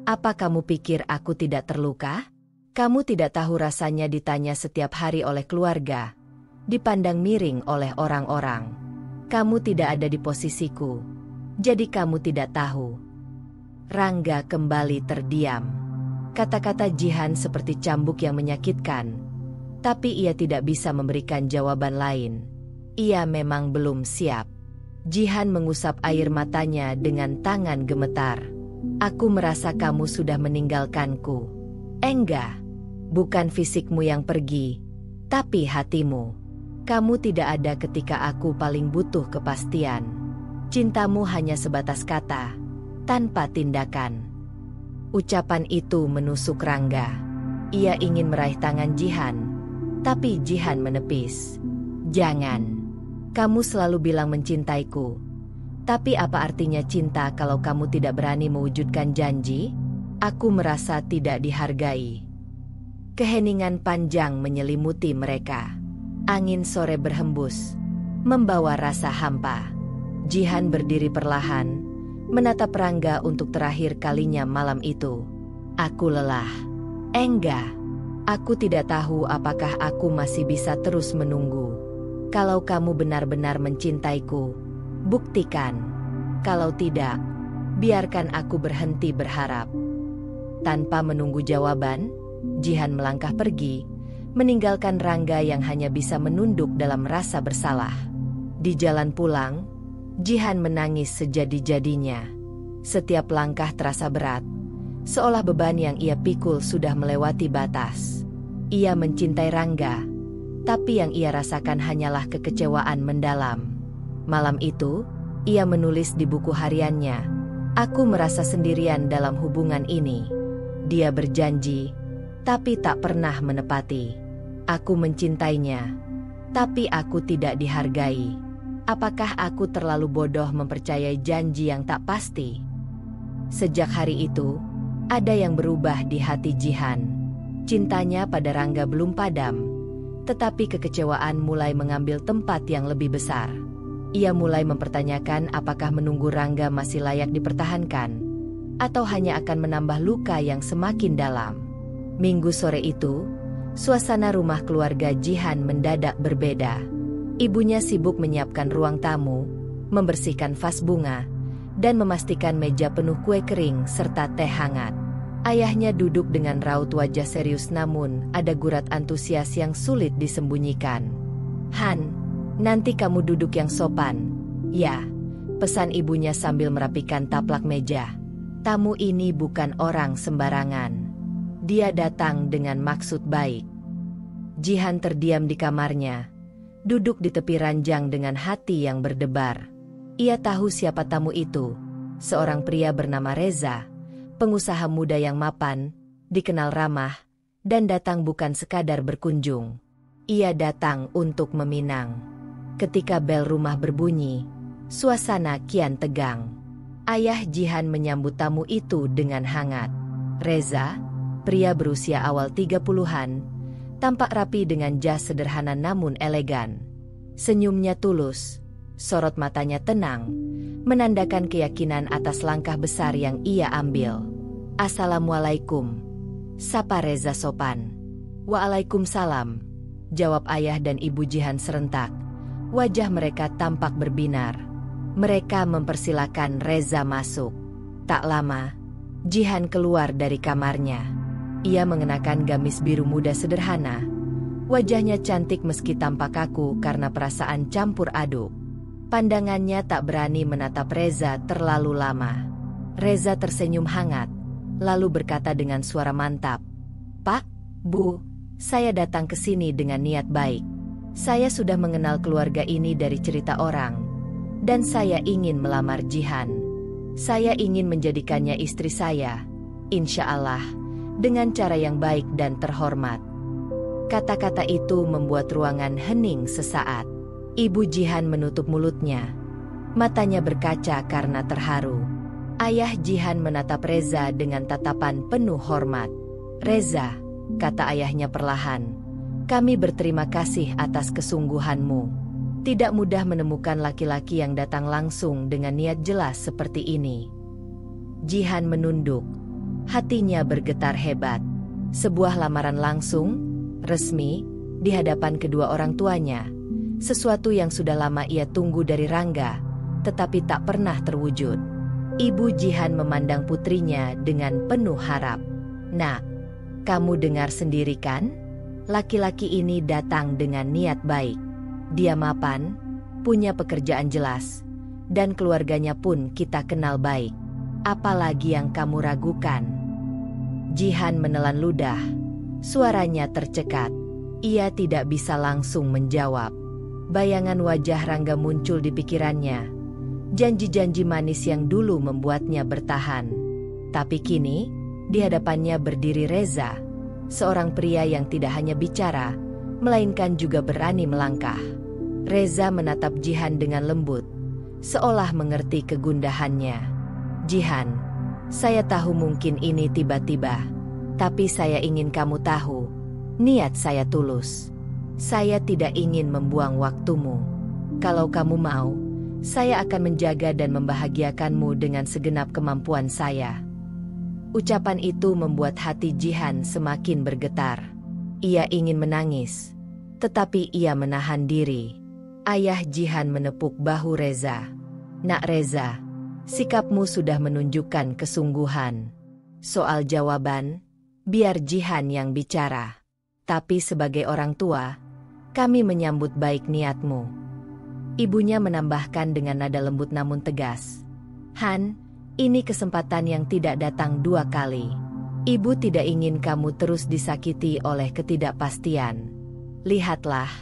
apa kamu pikir aku tidak terluka? Kamu tidak tahu rasanya ditanya setiap hari oleh keluarga, dipandang miring oleh orang-orang. Kamu tidak ada di posisiku, jadi kamu tidak tahu. Rangga kembali terdiam. Kata-kata Jihan seperti cambuk yang menyakitkan, tapi ia tidak bisa memberikan jawaban lain. Ia memang belum siap. Jihan mengusap air matanya dengan tangan gemetar. Aku merasa kamu sudah meninggalkanku. Enggak, bukan fisikmu yang pergi, tapi hatimu. Kamu tidak ada ketika aku paling butuh kepastian. Cintamu hanya sebatas kata, tanpa tindakan. Ucapan itu menusuk Rangga. Ia ingin meraih tangan Jihan, tapi Jihan menepis. Jangan. Kamu selalu bilang mencintaiku. Tapi apa artinya cinta kalau kamu tidak berani mewujudkan janji? Aku merasa tidak dihargai. Keheningan panjang menyelimuti mereka. Angin sore berhembus, membawa rasa hampa. Jihan berdiri perlahan, menatap Rangga untuk terakhir kalinya malam itu. Aku lelah. Enggak. Aku tidak tahu apakah aku masih bisa terus menunggu. Kalau kamu benar-benar mencintaiku, buktikan. Kalau tidak, biarkan aku berhenti berharap. Tanpa menunggu jawaban, Jihan melangkah pergi, meninggalkan Rangga yang hanya bisa menunduk dalam rasa bersalah. Di jalan pulang, Jihan menangis sejadi-jadinya. Setiap langkah terasa berat, seolah beban yang ia pikul sudah melewati batas. Ia mencintai Rangga, tapi yang ia rasakan hanyalah kekecewaan mendalam. Malam itu, ia menulis di buku hariannya, aku merasa sendirian dalam hubungan ini. Dia berjanji, tapi tak pernah menepati. Aku mencintainya, tapi aku tidak dihargai. Apakah aku terlalu bodoh mempercayai janji yang tak pasti? Sejak hari itu, ada yang berubah di hati Jihan. Cintanya pada Rangga belum padam, tetapi kekecewaan mulai mengambil tempat yang lebih besar. Ia mulai mempertanyakan apakah menunggu Rangga masih layak dipertahankan, atau hanya akan menambah luka yang semakin dalam. Minggu sore itu, suasana rumah keluarga Jihan mendadak berbeda. Ibunya sibuk menyiapkan ruang tamu, membersihkan vas bunga, dan memastikan meja penuh kue kering serta teh hangat. Ayahnya duduk dengan raut wajah serius, namun ada gurat antusias yang sulit disembunyikan. "Han, nanti kamu duduk yang sopan." "Ya," pesan ibunya sambil merapikan taplak meja. "Tamu ini bukan orang sembarangan. Dia datang dengan maksud baik." Jihan terdiam di kamarnya, duduk di tepi ranjang dengan hati yang berdebar. Ia tahu siapa tamu itu, seorang pria bernama Reza, pengusaha muda yang mapan, dikenal ramah, dan datang bukan sekadar berkunjung. Ia datang untuk meminang. Ketika bel rumah berbunyi, suasana kian tegang. Ayah Jihan menyambut tamu itu dengan hangat. Reza, pria berusia awal 30-an, tampak rapi dengan jas sederhana namun elegan. Senyumnya tulus, sorot matanya tenang, menandakan keyakinan atas langkah besar yang ia ambil. "Assalamualaikum," sapa Reza sopan. "Waalaikumsalam," jawab ayah dan ibu Jihan serentak. Wajah mereka tampak berbinar. Mereka mempersilakan Reza masuk. Tak lama, Jihan keluar dari kamarnya. Ia mengenakan gamis biru muda sederhana. Wajahnya cantik meski tampak kaku karena perasaan campur aduk. Pandangannya tak berani menatap Reza terlalu lama. Reza tersenyum hangat, lalu berkata dengan suara mantap, "Pak, Bu, saya datang ke sini dengan niat baik. Saya sudah mengenal keluarga ini dari cerita orang, dan saya ingin melamar Jihan. Saya ingin menjadikannya istri saya, insya Allah, dengan cara yang baik dan terhormat." Kata-kata itu membuat ruangan hening sesaat. Ibu Jihan menutup mulutnya. Matanya berkaca karena terharu. Ayah Jihan menatap Reza dengan tatapan penuh hormat. "Reza," kata ayahnya perlahan, "kami berterima kasih atas kesungguhanmu. Tidak mudah menemukan laki-laki yang datang langsung dengan niat jelas seperti ini." Jihan menunduk. Hatinya bergetar hebat. Sebuah lamaran langsung, resmi, di hadapan kedua orang tuanya. Sesuatu yang sudah lama ia tunggu dari Rangga, tetapi tak pernah terwujud. Ibu Jihan memandang putrinya dengan penuh harap. "Nak, kamu dengar sendiri kan? Laki-laki ini datang dengan niat baik. Dia mapan, punya pekerjaan jelas, dan keluarganya pun kita kenal baik. Apalagi yang kamu ragukan?" Jihan menelan ludah. Suaranya tercekat. Ia tidak bisa langsung menjawab. Bayangan wajah Rangga muncul di pikirannya. Janji-janji manis yang dulu membuatnya bertahan. Tapi kini, di hadapannya berdiri Reza, seorang pria yang tidak hanya bicara, melainkan juga berani melangkah. Reza menatap Jihan dengan lembut, seolah mengerti kegundahannya. "Jihan, saya tahu mungkin ini tiba-tiba, tapi saya ingin kamu tahu, niat saya tulus. Saya tidak ingin membuang waktumu. Kalau kamu mau, saya akan menjaga dan membahagiakanmu dengan segenap kemampuan saya." Ucapan itu membuat hati Jihan semakin bergetar. Ia ingin menangis, tetapi ia menahan diri. Ayah Jihan menepuk bahu Reza. "Nak Reza, sikapmu sudah menunjukkan kesungguhan. Soal jawaban, biar Jihan yang bicara. Tapi sebagai orang tua, kami menyambut baik niatmu." Ibunya menambahkan dengan nada lembut namun tegas. "Han, ini kesempatan yang tidak datang dua kali. Ibu tidak ingin kamu terus disakiti oleh ketidakpastian. Lihatlah,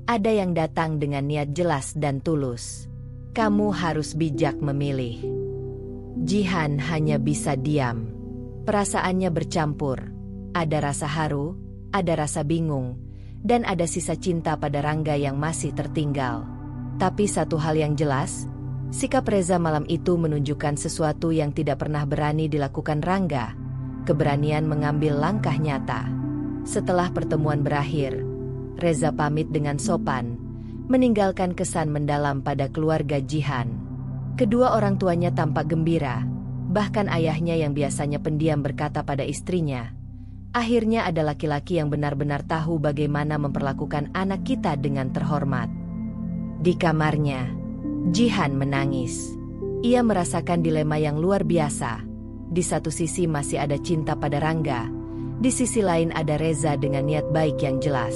ada yang datang dengan niat jelas dan tulus. Kamu harus bijak memilih." Jihan hanya bisa diam. Perasaannya bercampur. Ada rasa haru, ada rasa bingung, dan ada sisa cinta pada Rangga yang masih tertinggal. Tapi satu hal yang jelas, sikap Reza malam itu menunjukkan sesuatu yang tidak pernah berani dilakukan Rangga, keberanian mengambil langkah nyata. Setelah pertemuan berakhir, Reza pamit dengan sopan, meninggalkan kesan mendalam pada keluarga Jihan. Kedua orang tuanya tampak gembira, bahkan ayahnya yang biasanya pendiam berkata pada istrinya, "Akhirnya ada laki-laki yang benar-benar tahu bagaimana memperlakukan anak kita dengan terhormat." Di kamarnya, Jihan menangis. Ia merasakan dilema yang luar biasa. Di satu sisi masih ada cinta pada Rangga, di sisi lain ada Reza dengan niat baik yang jelas.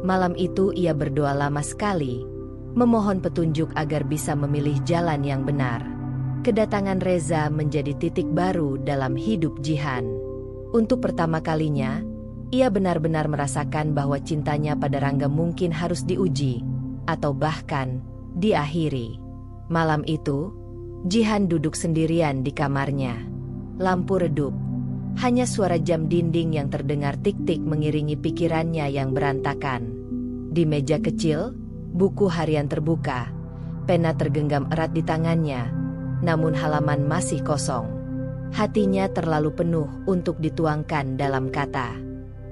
Malam itu ia berdoa lama sekali, memohon petunjuk agar bisa memilih jalan yang benar. Kedatangan Reza menjadi titik baru dalam hidup Jihan. Untuk pertama kalinya, ia benar-benar merasakan bahwa cintanya pada Rangga mungkin harus diuji, atau bahkan diakhiri. Malam itu, Jihan duduk sendirian di kamarnya. Lampu redup. Hanya suara jam dinding yang terdengar tik-tik mengiringi pikirannya yang berantakan. Di meja kecil, buku harian terbuka. Pena tergenggam erat di tangannya, namun halaman masih kosong. Hatinya terlalu penuh untuk dituangkan dalam kata.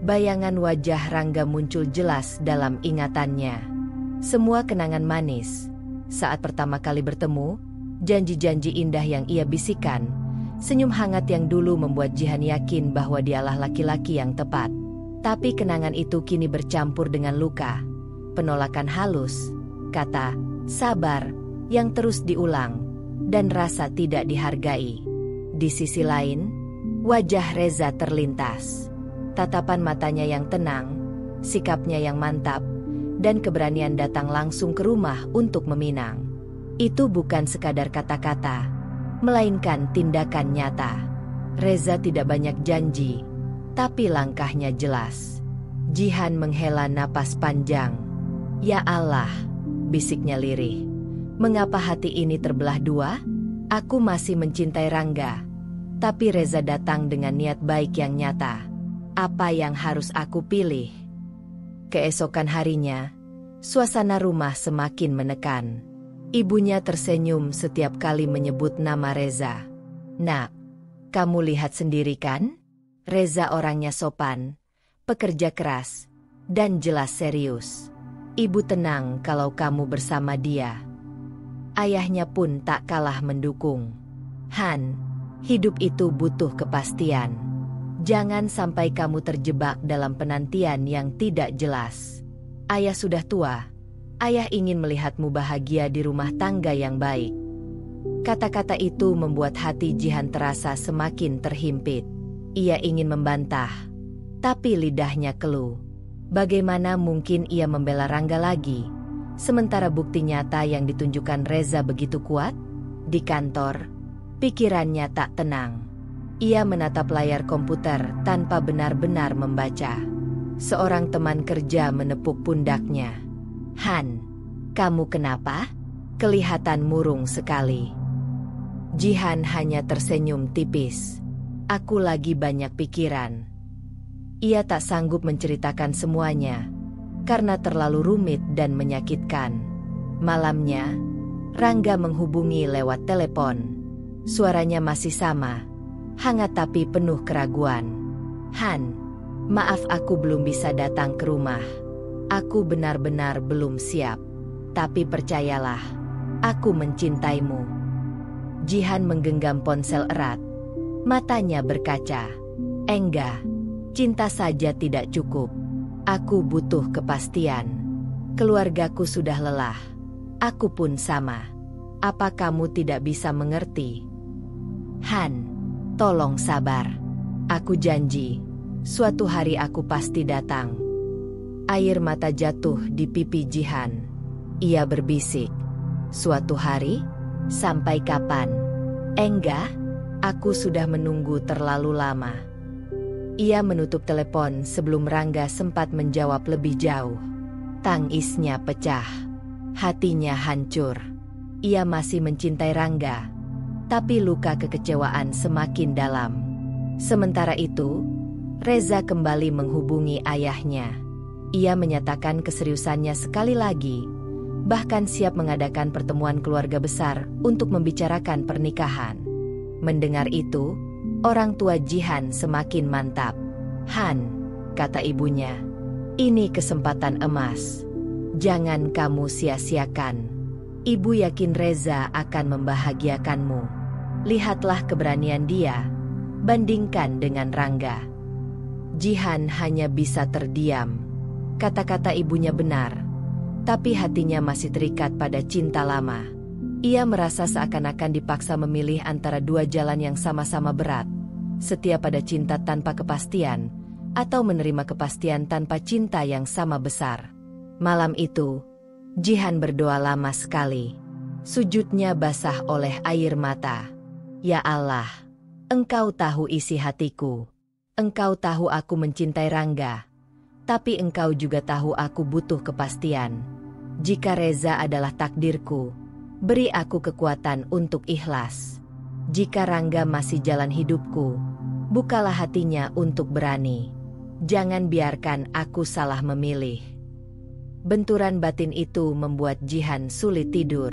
Bayangan wajah Rangga muncul jelas dalam ingatannya. Semua kenangan manis. Saat pertama kali bertemu, janji-janji indah yang ia bisikan, senyum hangat yang dulu membuat Jihan yakin bahwa dialah laki-laki yang tepat. Tapi kenangan itu kini bercampur dengan luka. Penolakan halus, kata sabar yang terus diulang, dan rasa tidak dihargai. Di sisi lain, wajah Reza terlintas. Tatapan matanya yang tenang, sikapnya yang mantap, dan keberanian datang langsung ke rumah untuk meminang. Itu bukan sekadar kata-kata, melainkan tindakan nyata. Reza tidak banyak janji, tapi langkahnya jelas. Jihan menghela napas panjang. Ya Allah, bisiknya lirih. Mengapa hati ini terbelah dua? Aku masih mencintai Rangga, tapi Reza datang dengan niat baik yang nyata. Apa yang harus aku pilih? Keesokan harinya, suasana rumah semakin menekan. Ibunya tersenyum setiap kali menyebut nama Reza. Nak, kamu lihat sendiri kan? Reza orangnya sopan, pekerja keras, dan jelas serius. Ibu tenang kalau kamu bersama dia. Ayahnya pun tak kalah mendukung. Han, hidup itu butuh kepastian. Jangan sampai kamu terjebak dalam penantian yang tidak jelas. Ayah sudah tua. Ayah ingin melihatmu bahagia di rumah tangga yang baik. Kata-kata itu membuat hati Jihan terasa semakin terhimpit. Ia ingin membantah, tapi lidahnya keluh. Bagaimana mungkin ia membela Rangga lagi, sementara bukti nyata yang ditunjukkan Reza begitu kuat? Di kantor, pikirannya tak tenang. Ia menatap layar komputer tanpa benar-benar membaca. Seorang teman kerja menepuk pundaknya. Han, kamu kenapa? Kelihatan murung sekali. Jihan hanya tersenyum tipis. Aku lagi banyak pikiran. Ia tak sanggup menceritakan semuanya, karena terlalu rumit dan menyakitkan. Malamnya, Rangga menghubungi lewat telepon. Suaranya masih sama, hangat tapi penuh keraguan. Han, maaf aku belum bisa datang ke rumah. Aku benar-benar belum siap. Tapi percayalah, aku mencintaimu. Jihan menggenggam ponsel erat. Matanya berkaca. Enggak, cinta saja tidak cukup. Aku butuh kepastian. Keluargaku sudah lelah. Aku pun sama. Apa kamu tidak bisa mengerti? Han, tolong sabar. Aku janji, suatu hari aku pasti datang. Air mata jatuh di pipi Jihan. Ia berbisik, suatu hari? Sampai kapan? Enggak, aku sudah menunggu terlalu lama. Ia menutup telepon sebelum Rangga sempat menjawab lebih jauh. Tangisnya pecah. Hatinya hancur. Ia masih mencintai Rangga, tapi luka kekecewaan semakin dalam. Sementara itu, Reza kembali menghubungi ayahnya. Ia menyatakan keseriusannya sekali lagi, bahkan siap mengadakan pertemuan keluarga besar untuk membicarakan pernikahan. Mendengar itu, orang tua Jihan semakin mantap. Han, kata ibunya, ini kesempatan emas. Jangan kamu sia-siakan. Ibu yakin Reza akan membahagiakanmu. Lihatlah keberanian dia, bandingkan dengan Rangga. Jihan hanya bisa terdiam. Kata-kata ibunya benar, tapi hatinya masih terikat pada cinta lama. Ia merasa seakan-akan dipaksa memilih antara dua jalan yang sama-sama berat, setia pada cinta tanpa kepastian, atau menerima kepastian tanpa cinta yang sama besar. Malam itu, Jihan berdoa lama sekali. Sujudnya basah oleh air mata. Ya Allah, Engkau tahu isi hatiku. Engkau tahu aku mencintai Rangga. Tapi Engkau juga tahu aku butuh kepastian. Jika Reza adalah takdirku, beri aku kekuatan untuk ikhlas. Jika Rangga masih jalan hidupku, bukalah hatinya untuk berani. Jangan biarkan aku salah memilih. Benturan batin itu membuat Jihan sulit tidur.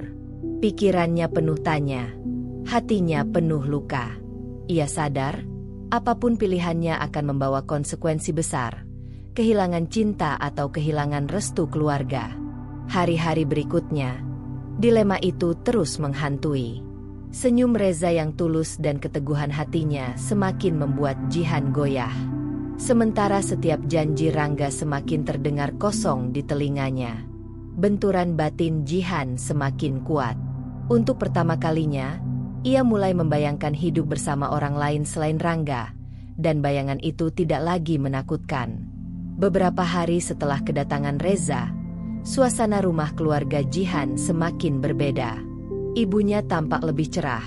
Pikirannya penuh tanya, hatinya penuh luka. Ia sadar, apapun pilihannya akan membawa konsekuensi besar. Kehilangan cinta atau kehilangan restu keluarga. Hari-hari berikutnya, dilema itu terus menghantui. Senyum Reza yang tulus dan keteguhan hatinya semakin membuat Jihan goyah. Sementara setiap janji Rangga semakin terdengar kosong di telinganya. Benturan batin Jihan semakin kuat. Untuk pertama kalinya, ia mulai membayangkan hidup bersama orang lain selain Rangga, dan bayangan itu tidak lagi menakutkan. Beberapa hari setelah kedatangan Reza, suasana rumah keluarga Jihan semakin berbeda. Ibunya tampak lebih cerah.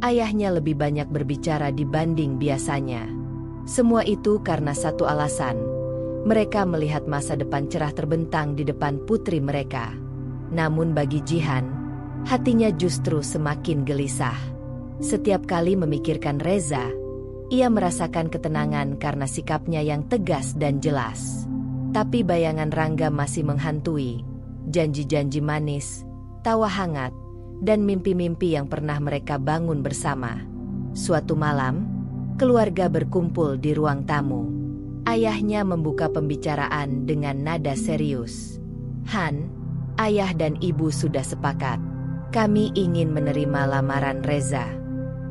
Ayahnya lebih banyak berbicara dibanding biasanya. Semua itu karena satu alasan. Mereka melihat masa depan cerah terbentang di depan putri mereka. Namun bagi Jihan, hatinya justru semakin gelisah. Setiap kali memikirkan Reza, ia merasakan ketenangan karena sikapnya yang tegas dan jelas. Tapi bayangan Rangga masih menghantui. Janji-janji manis, tawa hangat, dan mimpi-mimpi yang pernah mereka bangun bersama. Suatu malam, keluarga berkumpul di ruang tamu. Ayahnya membuka pembicaraan dengan nada serius. Han, ayah dan ibu sudah sepakat. Kami ingin menerima lamaran Reza.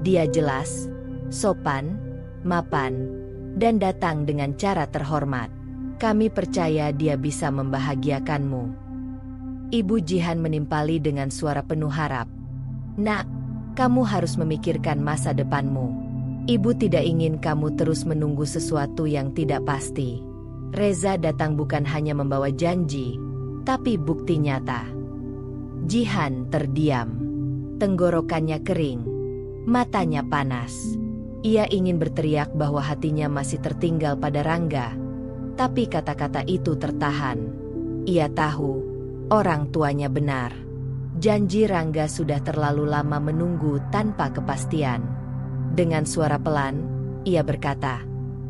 Dia jelas, sopan, mapan, dan datang dengan cara terhormat. Kami percaya dia bisa membahagiakanmu. Ibu Jihan menimpali dengan suara penuh harap. Nak, kamu harus memikirkan masa depanmu. Ibu tidak ingin kamu terus menunggu sesuatu yang tidak pasti. Reza datang bukan hanya membawa janji, tapi bukti nyata. Jihan terdiam. Tenggorokannya kering. Matanya panas. Ia ingin berteriak bahwa hatinya masih tertinggal pada Rangga. Tapi kata-kata itu tertahan. Ia tahu, orang tuanya benar. Janji Rangga sudah terlalu lama menunggu tanpa kepastian. Dengan suara pelan, ia berkata,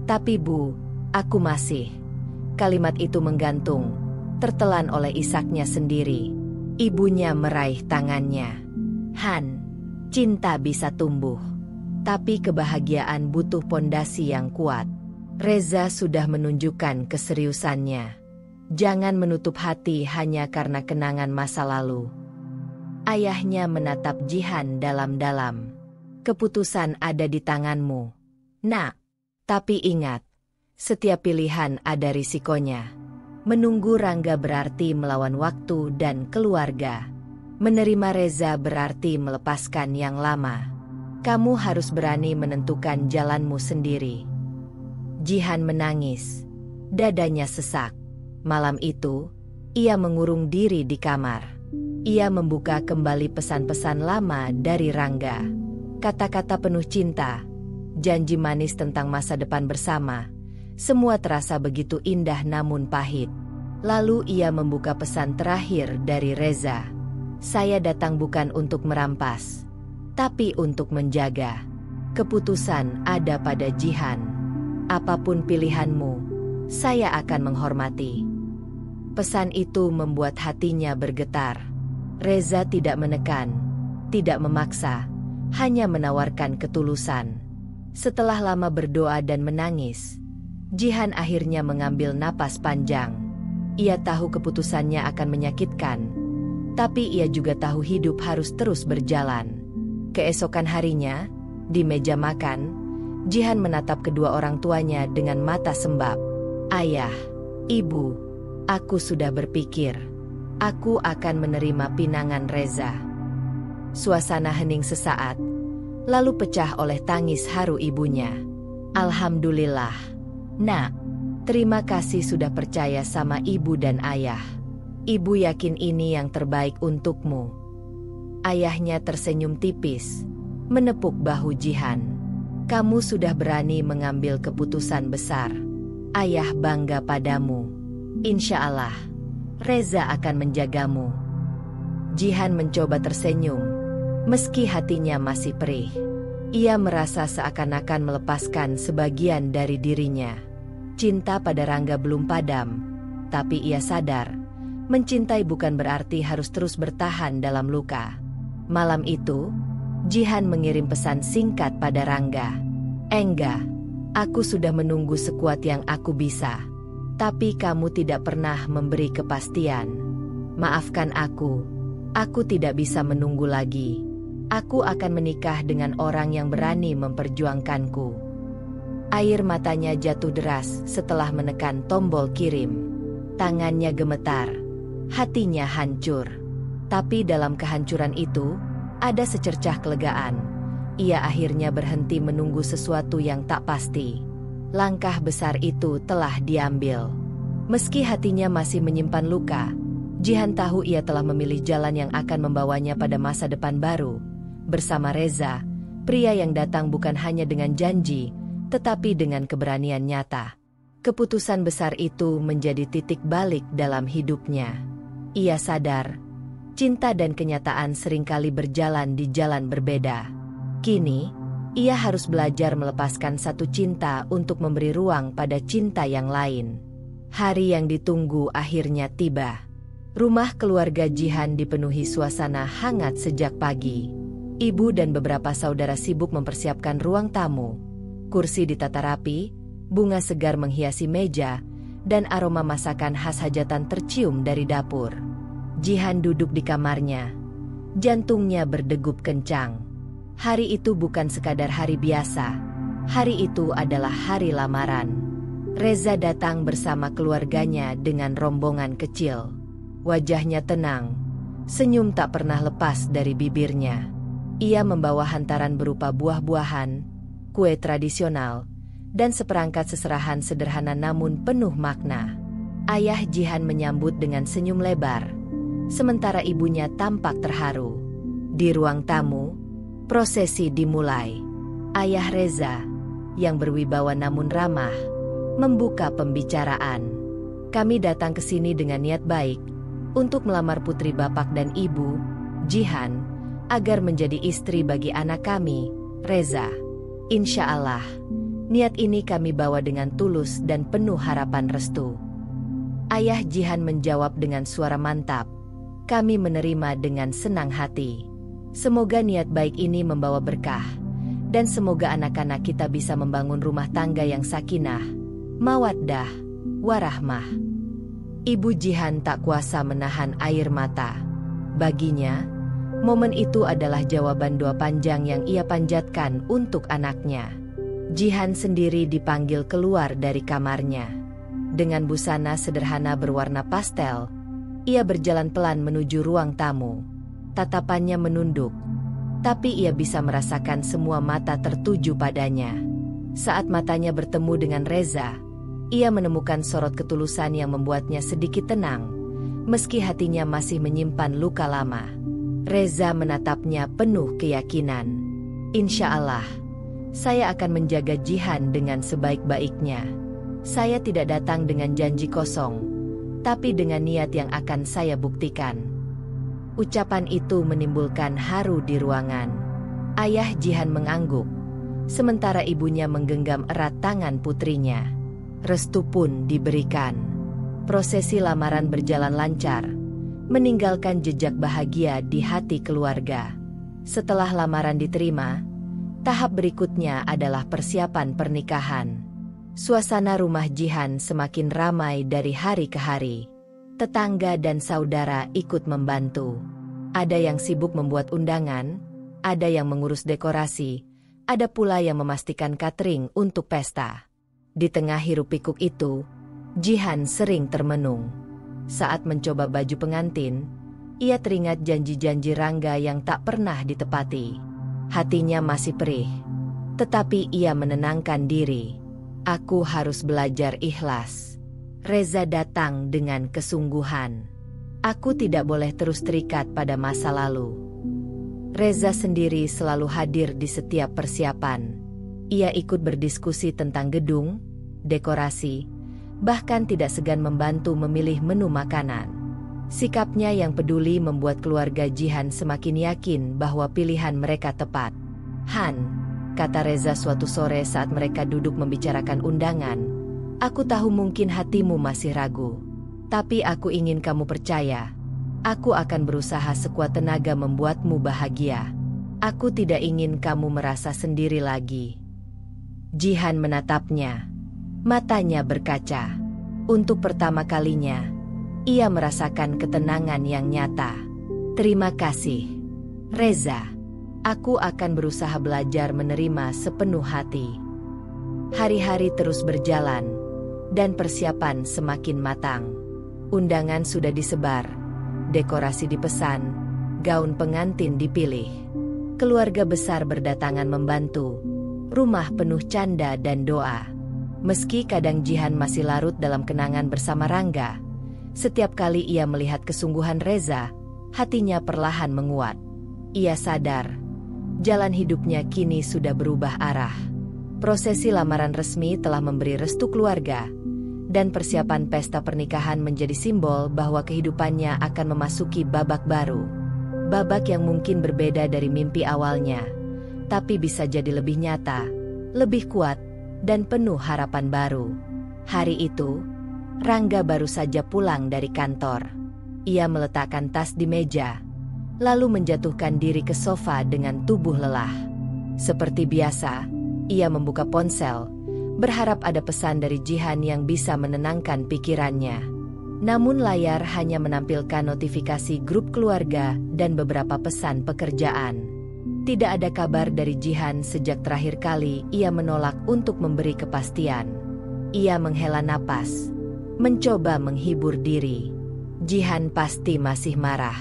"Tapi Bu, aku masih." Kalimat itu menggantung, tertelan oleh isaknya sendiri. Ibunya meraih tangannya. Han, cinta bisa tumbuh. Tapi kebahagiaan butuh pondasi yang kuat. Reza sudah menunjukkan keseriusannya. Jangan menutup hati hanya karena kenangan masa lalu. Ayahnya menatap Jihan dalam-dalam. Keputusan ada di tanganmu, Nak. Tapi ingat, setiap pilihan ada risikonya. Menunggu Rangga berarti melawan waktu dan keluarga. Menerima Reza berarti melepaskan yang lama. Kamu harus berani menentukan jalanmu sendiri. Jihan menangis. Dadanya sesak. Malam itu, ia mengurung diri di kamar. Ia membuka kembali pesan-pesan lama dari Rangga. Kata-kata penuh cinta, janji manis tentang masa depan bersama. Semua terasa begitu indah namun pahit. Lalu ia membuka pesan terakhir dari Reza. Saya datang bukan untuk merampas, tapi untuk menjaga. Keputusan ada pada Jihan. Apapun pilihanmu, saya akan menghormati. Pesan itu membuat hatinya bergetar. Reza tidak menekan, tidak memaksa, hanya menawarkan ketulusan. Setelah lama berdoa dan menangis, Jihan akhirnya mengambil napas panjang. Ia tahu keputusannya akan menyakitkan, tapi ia juga tahu hidup harus terus berjalan. Keesokan harinya, di meja makan, Jihan menatap kedua orang tuanya dengan mata sembab. Ayah, ibu, aku sudah berpikir. Aku akan menerima pinangan Reza. Suasana hening sesaat, lalu pecah oleh tangis haru ibunya. Alhamdulillah, Nak. Terima kasih sudah percaya sama ibu dan ayah. Ibu yakin ini yang terbaik untukmu. Ayahnya tersenyum tipis, menepuk bahu Jihan. Kamu sudah berani mengambil keputusan besar. Ayah bangga padamu. Insya Allah, Reza akan menjagamu. Jihan mencoba tersenyum, meski hatinya masih perih. Ia merasa seakan-akan melepaskan sebagian dari dirinya. Cinta pada Rangga belum padam, tapi ia sadar, mencintai bukan berarti harus terus bertahan dalam luka. Malam itu, Jihan mengirim pesan singkat pada Rangga. Engga, aku sudah menunggu sekuat yang aku bisa. Tapi kamu tidak pernah memberi kepastian. Maafkan aku tidak bisa menunggu lagi. Aku akan menikah dengan orang yang berani memperjuangkanku. Air matanya jatuh deras setelah menekan tombol kirim. Tangannya gemetar, hatinya hancur. Tapi dalam kehancuran itu, ada secercah kelegaan. Ia akhirnya berhenti menunggu sesuatu yang tak pasti. Langkah besar itu telah diambil. Meski hatinya masih menyimpan luka, Jihan tahu ia telah memilih jalan yang akan membawanya pada masa depan baru. Bersama Reza, pria yang datang bukan hanya dengan janji, tetapi dengan keberanian nyata. Keputusan besar itu menjadi titik balik dalam hidupnya. Ia sadar, cinta dan kenyataan seringkali berjalan di jalan berbeda. Kini, ia harus belajar melepaskan satu cinta untuk memberi ruang pada cinta yang lain. Hari yang ditunggu akhirnya tiba. Rumah keluarga Jihan dipenuhi suasana hangat sejak pagi. Ibu dan beberapa saudara sibuk mempersiapkan ruang tamu. Kursi ditata rapi, bunga segar menghiasi meja, dan aroma masakan khas hajatan tercium dari dapur. Jihan duduk di kamarnya. Jantungnya berdegup kencang. Hari itu bukan sekadar hari biasa. Hari itu adalah hari lamaran. Reza datang bersama keluarganya dengan rombongan kecil. Wajahnya tenang. Senyum tak pernah lepas dari bibirnya. Ia membawa hantaran berupa buah-buahan, kue tradisional, dan seperangkat seserahan sederhana namun penuh makna. Ayah Jihan menyambut dengan senyum lebar, sementara ibunya tampak terharu. Di ruang tamu, prosesi dimulai. Ayah Reza, yang berwibawa namun ramah, membuka pembicaraan. Kami datang ke sini dengan niat baik, untuk melamar putri bapak dan ibu, Jihan, agar menjadi istri bagi anak kami, Reza. Insya Allah, niat ini kami bawa dengan tulus dan penuh harapan restu. Ayah Jihan menjawab dengan suara mantap. Kami menerima dengan senang hati. Semoga niat baik ini membawa berkah, dan semoga anak-anak kita bisa membangun rumah tangga yang sakinah, mawaddah, warahmah. Ibu Jihan tak kuasa menahan air mata. Baginya, momen itu adalah jawaban doa panjang yang ia panjatkan untuk anaknya. Jihan sendiri dipanggil keluar dari kamarnya. Dengan busana sederhana berwarna pastel, ia berjalan pelan menuju ruang tamu. Tatapannya menunduk, tapi ia bisa merasakan semua mata tertuju padanya. Saat matanya bertemu dengan Reza, ia menemukan sorot ketulusan yang membuatnya sedikit tenang, meski hatinya masih menyimpan luka lama. Reza menatapnya penuh keyakinan. Insya Allah, saya akan menjaga Jihan dengan sebaik-baiknya. Saya tidak datang dengan janji kosong, tapi dengan niat yang akan saya buktikan. Ucapan itu menimbulkan haru di ruangan. Ayah Jihan mengangguk, sementara ibunya menggenggam erat tangan putrinya. Restu pun diberikan. Prosesi lamaran berjalan lancar, meninggalkan jejak bahagia di hati keluarga. Setelah lamaran diterima, tahap berikutnya adalah persiapan pernikahan. Suasana rumah Jihan semakin ramai dari hari ke hari. Tetangga dan saudara ikut membantu. Ada yang sibuk membuat undangan, ada yang mengurus dekorasi, ada pula yang memastikan catering untuk pesta. Di tengah hiruk-pikuk itu, Jihan sering termenung. Saat mencoba baju pengantin, Ia teringat janji-janji Rangga yang tak pernah ditepati. Hatinya masih perih. Tetapi ia menenangkan diri. Aku harus belajar ikhlas. Reza datang dengan kesungguhan. Aku tidak boleh terus terikat pada masa lalu. Reza sendiri selalu hadir di setiap persiapan. Ia ikut berdiskusi tentang gedung, dekorasi, bahkan tidak segan membantu memilih menu makanan. Sikapnya yang peduli membuat keluarga Jihan semakin yakin bahwa pilihan mereka tepat. "Han," kata Reza suatu sore saat mereka duduk membicarakan undangan, "aku tahu mungkin hatimu masih ragu. Tapi aku ingin kamu percaya. Aku akan berusaha sekuat tenaga membuatmu bahagia. Aku tidak ingin kamu merasa sendiri lagi." Jihan menatapnya. Matanya berkaca. Untuk pertama kalinya, ia merasakan ketenangan yang nyata. "Terima kasih, Reza. Aku akan berusaha belajar menerima sepenuh hati." Hari-hari terus berjalan, dan persiapan semakin matang. Undangan sudah disebar, dekorasi dipesan, gaun pengantin dipilih. Keluarga besar berdatangan membantu. Rumah penuh canda dan doa. Meski kadang Jihan masih larut dalam kenangan bersama Rangga, setiap kali ia melihat kesungguhan Reza, hatinya perlahan menguat. Ia sadar, jalan hidupnya kini sudah berubah arah. Prosesi lamaran resmi telah memberi restu keluarga, dan persiapan pesta pernikahan menjadi simbol bahwa kehidupannya akan memasuki babak baru. Babak yang mungkin berbeda dari mimpi awalnya, tapi bisa jadi lebih nyata, lebih kuat, dan penuh harapan baru. Hari itu, Rangga baru saja pulang dari kantor. Ia meletakkan tas di meja, lalu menjatuhkan diri ke sofa dengan tubuh lelah. Seperti biasa, ia membuka ponsel, berharap ada pesan dari Jihan yang bisa menenangkan pikirannya. Namun layar hanya menampilkan notifikasi grup keluarga dan beberapa pesan pekerjaan. Tidak ada kabar dari Jihan sejak terakhir kali ia menolak untuk memberi kepastian. Ia menghela napas, mencoba menghibur diri. Jihan pasti masih marah,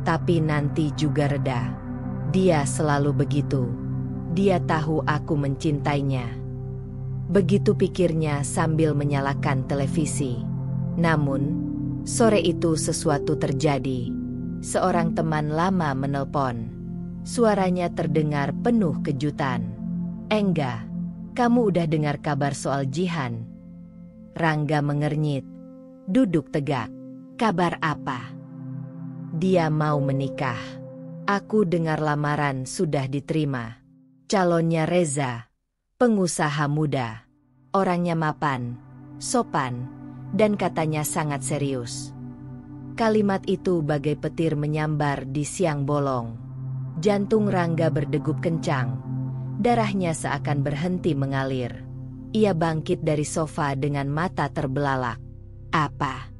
tapi nanti juga reda. Dia selalu begitu. Dia tahu aku mencintainya. Begitu pikirnya sambil menyalakan televisi. Namun, sore itu sesuatu terjadi. Seorang teman lama menelpon. Suaranya terdengar penuh kejutan. "Engga, kamu udah dengar kabar soal Jihan?" Rangga mengernyit, duduk tegak. "Kabar apa?" "Dia mau menikah. Aku dengar lamaran sudah diterima. Calonnya Reza, pengusaha muda. Orangnya mapan, sopan, dan katanya sangat serius." Kalimat itu bagai petir menyambar di siang bolong. Jantung Rangga berdegup kencang. Darahnya seakan berhenti mengalir. Ia bangkit dari sofa dengan mata terbelalak. "Apa?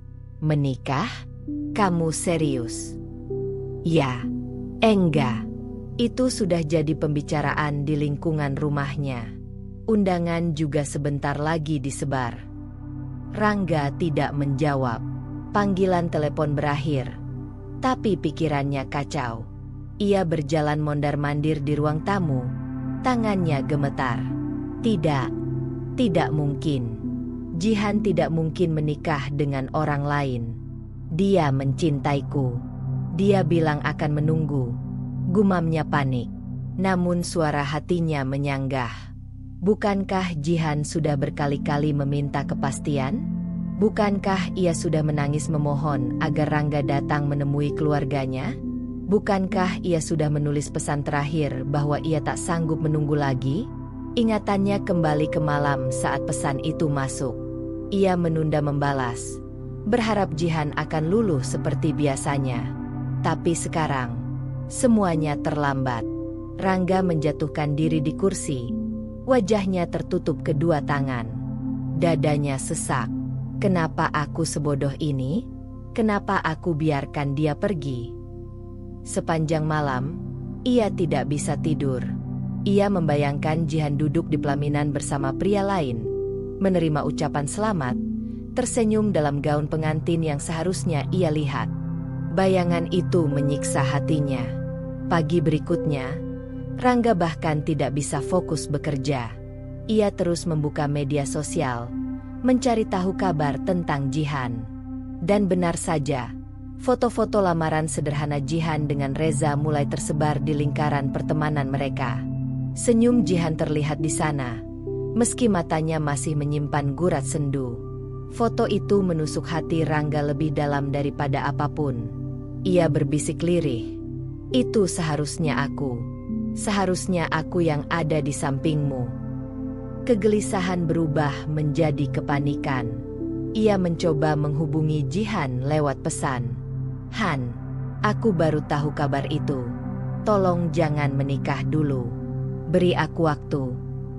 Menikah? Kamu serius?" "Ya, enggak." Itu sudah jadi pembicaraan di lingkungan rumahnya. Undangan juga sebentar lagi disebar. Rangga tidak menjawab. Panggilan telepon berakhir. Tapi pikirannya kacau. Ia berjalan mondar-mandir di ruang tamu. Tangannya gemetar. Tidak mungkin. Jihan tidak mungkin menikah dengan orang lain. Dia mencintaiku. Dia bilang akan menunggu. Gumamnya panik. Namun suara hatinya menyanggah. Bukankah Jihan sudah berkali-kali meminta kepastian? Bukankah ia sudah menangis memohon agar Rangga datang menemui keluarganya? Bukankah ia sudah menulis pesan terakhir bahwa ia tak sanggup menunggu lagi? Ingatannya kembali ke malam saat pesan itu masuk. Ia menunda membalas, berharap Jihan akan luluh seperti biasanya. Tapi sekarang, semuanya terlambat. Rangga menjatuhkan diri di kursi. Wajahnya tertutup kedua tangan. Dadanya sesak. Kenapa aku sebodoh ini? Kenapa aku biarkan dia pergi? Sepanjang malam, ia tidak bisa tidur. Ia membayangkan Jihan duduk di pelaminan bersama pria lain, menerima ucapan selamat, tersenyum dalam gaun pengantin yang seharusnya ia lihat. Bayangan itu menyiksa hatinya. Pagi berikutnya, Rangga bahkan tidak bisa fokus bekerja. Ia terus membuka media sosial, mencari tahu kabar tentang Jihan. Dan benar saja, foto-foto lamaran sederhana Jihan dengan Reza mulai tersebar di lingkaran pertemanan mereka. Senyum Jihan terlihat di sana, meski matanya masih menyimpan gurat sendu. Foto itu menusuk hati Rangga lebih dalam daripada apapun. Ia berbisik lirih, "Itu seharusnya aku. Seharusnya aku yang ada di sampingmu." Kegelisahan berubah menjadi kepanikan. Ia mencoba menghubungi Jihan lewat pesan. "Han, aku baru tahu kabar itu. Tolong jangan menikah dulu. Beri aku waktu.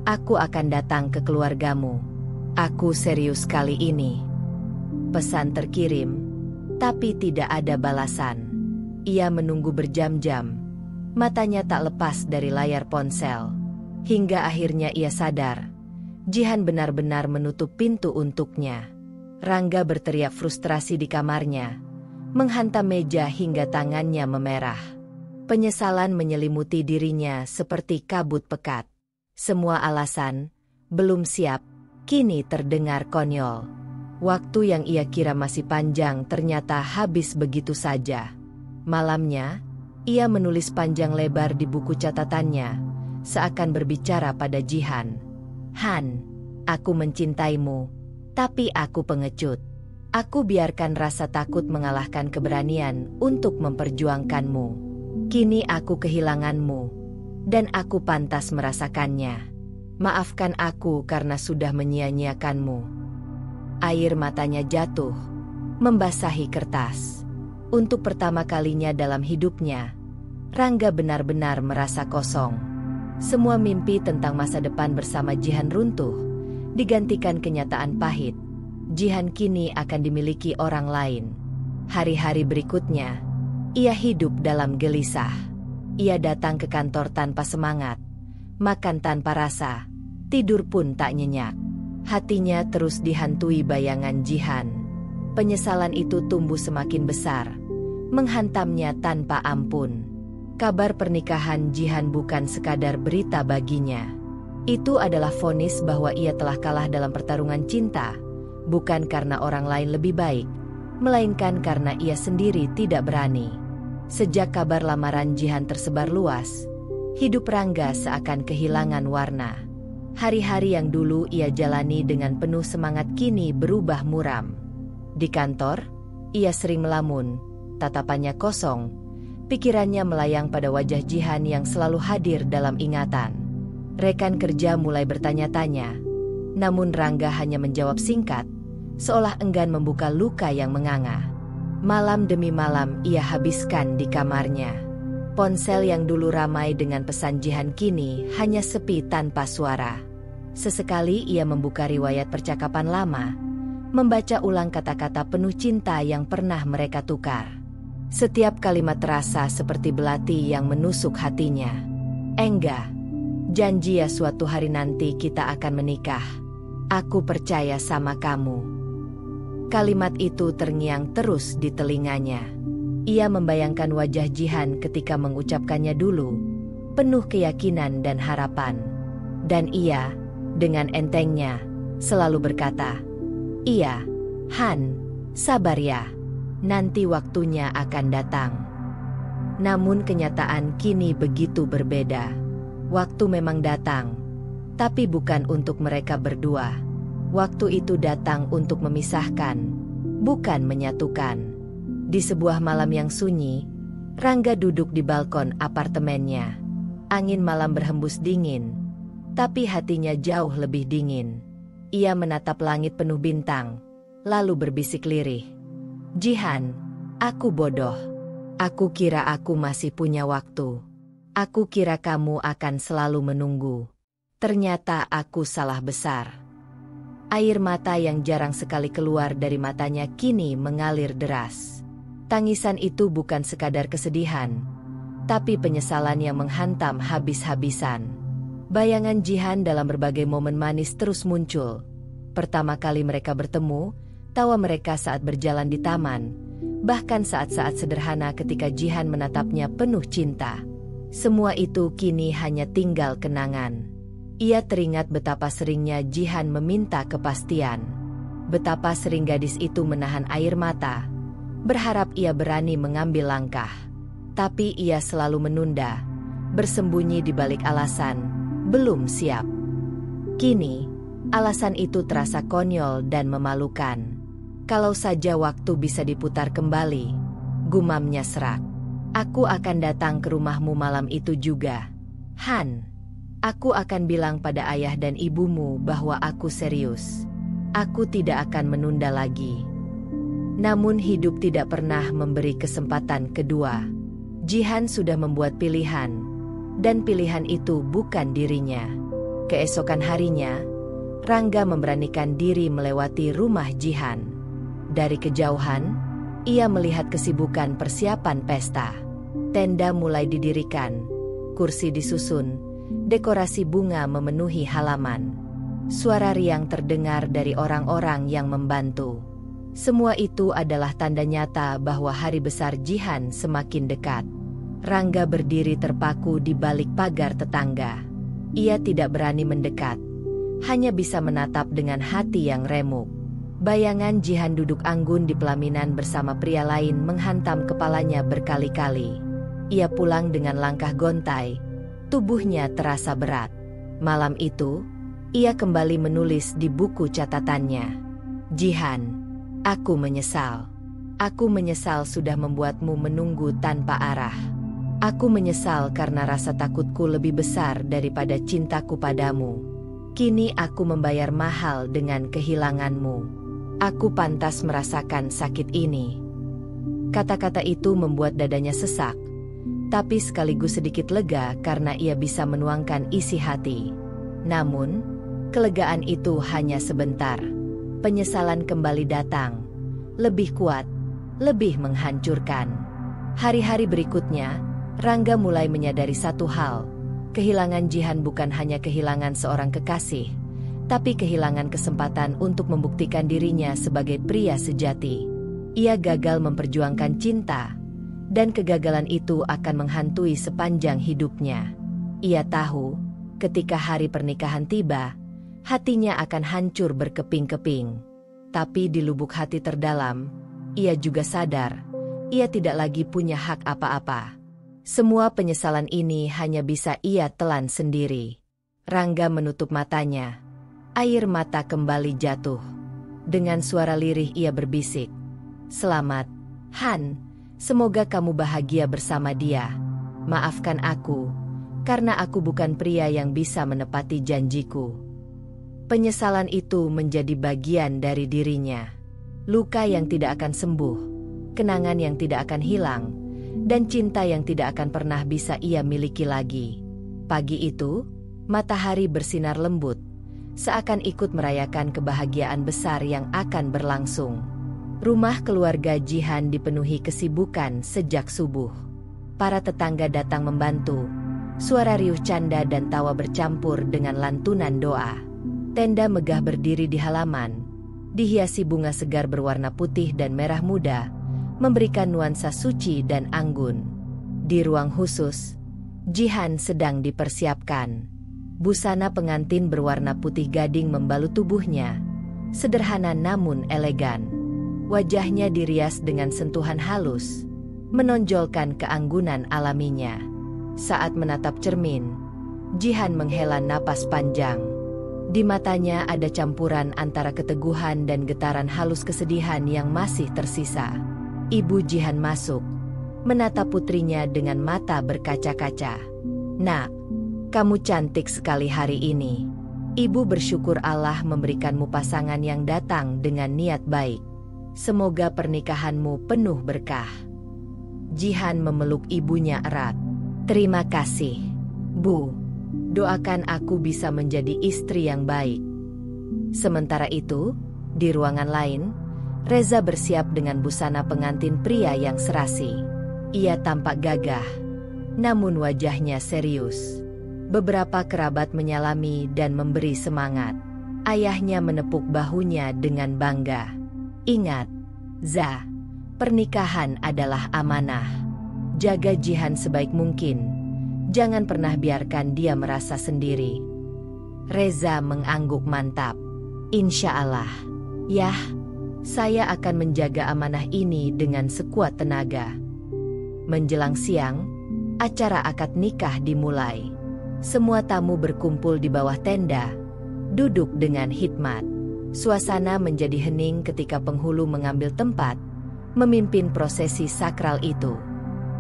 Aku akan datang ke keluargamu. Aku serius kali ini." Pesan terkirim, tapi tidak ada balasan. Ia menunggu berjam-jam. Matanya tak lepas dari layar ponsel. Hingga akhirnya ia sadar, Jihan benar-benar menutup pintu untuknya. Rangga berteriak frustrasi di kamarnya, menghantam meja hingga tangannya memerah. Penyesalan menyelimuti dirinya seperti kabut pekat. Semua alasan, belum siap, kini terdengar konyol. Waktu yang ia kira masih panjang ternyata habis begitu saja. Malamnya, ia menulis panjang lebar di buku catatannya, seakan berbicara pada Jihan. "Han, aku mencintaimu, tapi aku pengecut. Aku biarkan rasa takut mengalahkan keberanian untuk memperjuangkanmu. Kini aku kehilanganmu, dan aku pantas merasakannya. Maafkan aku karena sudah menyia-nyiakanmu." Air matanya jatuh, membasahi kertas. Untuk pertama kalinya dalam hidupnya, Rangga benar-benar merasa kosong. Semua mimpi tentang masa depan bersama Jihan runtuh, digantikan kenyataan pahit. Jihan kini akan dimiliki orang lain. Hari-hari berikutnya, ia hidup dalam gelisah. Ia datang ke kantor tanpa semangat, makan tanpa rasa, tidur pun tak nyenyak. Hatinya terus dihantui bayangan Jihan. Penyesalan itu tumbuh semakin besar, menghantamnya tanpa ampun. Kabar pernikahan Jihan bukan sekadar berita baginya. Itu adalah vonis bahwa ia telah kalah dalam pertarungan cinta, bukan karena orang lain lebih baik, melainkan karena ia sendiri tidak berani. Sejak kabar lamaran Jihan tersebar luas, hidup Rangga seakan kehilangan warna. Hari-hari yang dulu ia jalani dengan penuh semangat kini berubah muram. Di kantor, ia sering melamun, tatapannya kosong, pikirannya melayang pada wajah Jihan yang selalu hadir dalam ingatan. Rekan kerja mulai bertanya-tanya, namun Rangga hanya menjawab singkat, seolah enggan membuka luka yang menganga. Malam demi malam ia habiskan di kamarnya. Ponsel yang dulu ramai dengan pesan Jihan kini hanya sepi tanpa suara. Sesekali ia membuka riwayat percakapan lama, membaca ulang kata-kata penuh cinta yang pernah mereka tukar. Setiap kalimat terasa seperti belati yang menusuk hatinya. "Engga, janji ya suatu hari nanti kita akan menikah. Aku percaya sama kamu." Kalimat itu terngiang terus di telinganya. Ia membayangkan wajah Jihan ketika mengucapkannya dulu, penuh keyakinan dan harapan. Dan ia, dengan entengnya, selalu berkata, "Iya, Han, sabar ya. Nanti waktunya akan datang." Namun kenyataan kini begitu berbeda. Waktu memang datang, tapi bukan untuk mereka berdua. Waktu itu datang untuk memisahkan, bukan menyatukan. Di sebuah malam yang sunyi, Rangga duduk di balkon apartemennya. Angin malam berhembus dingin, tapi hatinya jauh lebih dingin. Ia menatap langit penuh bintang, lalu berbisik lirih, "Jihan, aku bodoh. Aku kira aku masih punya waktu. Aku kira kamu akan selalu menunggu. Ternyata aku salah besar." Air mata yang jarang sekali keluar dari matanya kini mengalir deras. Tangisan itu bukan sekadar kesedihan, tapi penyesalan yang menghantam habis-habisan. Bayangan Jihan dalam berbagai momen manis terus muncul. Pertama kali mereka bertemu, tawa mereka saat berjalan di taman, Bahkan saat-saat sederhana ketika Jihan menatapnya penuh cinta. Semua itu kini hanya tinggal kenangan. Ia teringat betapa seringnya Jihan meminta kepastian. Betapa sering gadis itu menahan air mata, berharap ia berani mengambil langkah. Tapi ia selalu menunda, bersembunyi di balik alasan, belum siap. Kini, alasan itu terasa konyol dan memalukan. Kalau saja waktu bisa diputar kembali, gumamnya serak. Aku akan datang ke rumahmu malam itu juga, Han. Aku akan bilang pada ayah dan ibumu bahwa aku serius. Aku tidak akan menunda lagi. Namun hidup tidak pernah memberi kesempatan kedua. Jihan sudah membuat pilihan, dan pilihan itu bukan dirinya. Keesokan harinya, Rangga memberanikan diri melewati rumah Jihan. Dari kejauhan, ia melihat kesibukan persiapan pesta. Tenda mulai didirikan, kursi disusun, dekorasi bunga memenuhi halaman. Suara riang terdengar dari orang-orang yang membantu. Semua itu adalah tanda nyata bahwa hari besar Jihan semakin dekat. Rangga berdiri terpaku di balik pagar tetangga. Ia tidak berani mendekat, hanya bisa menatap dengan hati yang remuk. Bayangan Jihan duduk anggun di pelaminan bersama pria lain menghantam kepalanya berkali-kali. Ia pulang dengan langkah gontai, tubuhnya terasa berat. Malam itu, ia kembali menulis di buku catatannya. Jihan, aku menyesal. Aku menyesal sudah membuatmu menunggu tanpa arah. Aku menyesal karena rasa takutku lebih besar daripada cintaku padamu. Kini aku membayar mahal dengan kehilanganmu. Aku pantas merasakan sakit ini. Kata-kata itu membuat dadanya sesak, tapi sekaligus sedikit lega karena ia bisa menuangkan isi hati. Namun, kelegaan itu hanya sebentar. Penyesalan kembali datang, lebih kuat, lebih menghancurkan. Hari-hari berikutnya, Rangga mulai menyadari satu hal. Kehilangan Jihan bukan hanya kehilangan seorang kekasih, tapi kehilangan kesempatan untuk membuktikan dirinya sebagai pria sejati. Ia gagal memperjuangkan cinta, dan kegagalan itu akan menghantui sepanjang hidupnya. Ia tahu, ketika hari pernikahan tiba, hatinya akan hancur berkeping-keping. Tapi di lubuk hati terdalam, ia juga sadar, ia tidak lagi punya hak apa-apa. Semua penyesalan ini hanya bisa ia telan sendiri. Rangga menutup matanya. Air mata kembali jatuh. Dengan suara lirih ia berbisik. Selamat, Han. Semoga kamu bahagia bersama dia. Maafkan aku, karena aku bukan pria yang bisa menepati janjiku. Penyesalan itu menjadi bagian dari dirinya. Luka yang tidak akan sembuh, kenangan yang tidak akan hilang, dan cinta yang tidak akan pernah bisa ia miliki lagi. Pagi itu, matahari bersinar lembut, seakan ikut merayakan kebahagiaan besar yang akan berlangsung. Rumah keluarga Jihan dipenuhi kesibukan sejak subuh. Para tetangga datang membantu. Suara riuh canda dan tawa bercampur dengan lantunan doa. Tenda megah berdiri di halaman, dihiasi bunga segar berwarna putih dan merah muda, memberikan nuansa suci dan anggun. Di ruang khusus, Jihan sedang dipersiapkan. Busana pengantin berwarna putih gading membalut tubuhnya, sederhana namun elegan. Wajahnya dirias dengan sentuhan halus, menonjolkan keanggunan alaminya. Saat menatap cermin, Jihan menghela napas panjang. Di matanya ada campuran antara keteguhan dan getaran halus kesedihan yang masih tersisa. Ibu Jihan masuk, menatap putrinya dengan mata berkaca-kaca. Nak, kamu cantik sekali hari ini. Ibu bersyukur Allah memberikanmu pasangan yang datang dengan niat baik. Semoga pernikahanmu penuh berkah. Jihan memeluk ibunya erat. Terima kasih, Bu. Doakan aku bisa menjadi istri yang baik. Sementara itu, di ruangan lain, Reza bersiap dengan busana pengantin pria yang serasi. Ia tampak gagah, namun wajahnya serius. Beberapa kerabat menyalami dan memberi semangat. Ayahnya menepuk bahunya dengan bangga. Ingat, Za, Pernikahan adalah amanah. Jaga Jihan sebaik mungkin. Jangan pernah biarkan dia merasa sendiri. Reza mengangguk mantap. Insya Allah. Yah, saya akan menjaga amanah ini dengan sekuat tenaga. Menjelang siang, acara akad nikah dimulai. Semua tamu berkumpul di bawah tenda, duduk dengan hikmat. Suasana menjadi hening ketika penghulu mengambil tempat, memimpin prosesi sakral itu.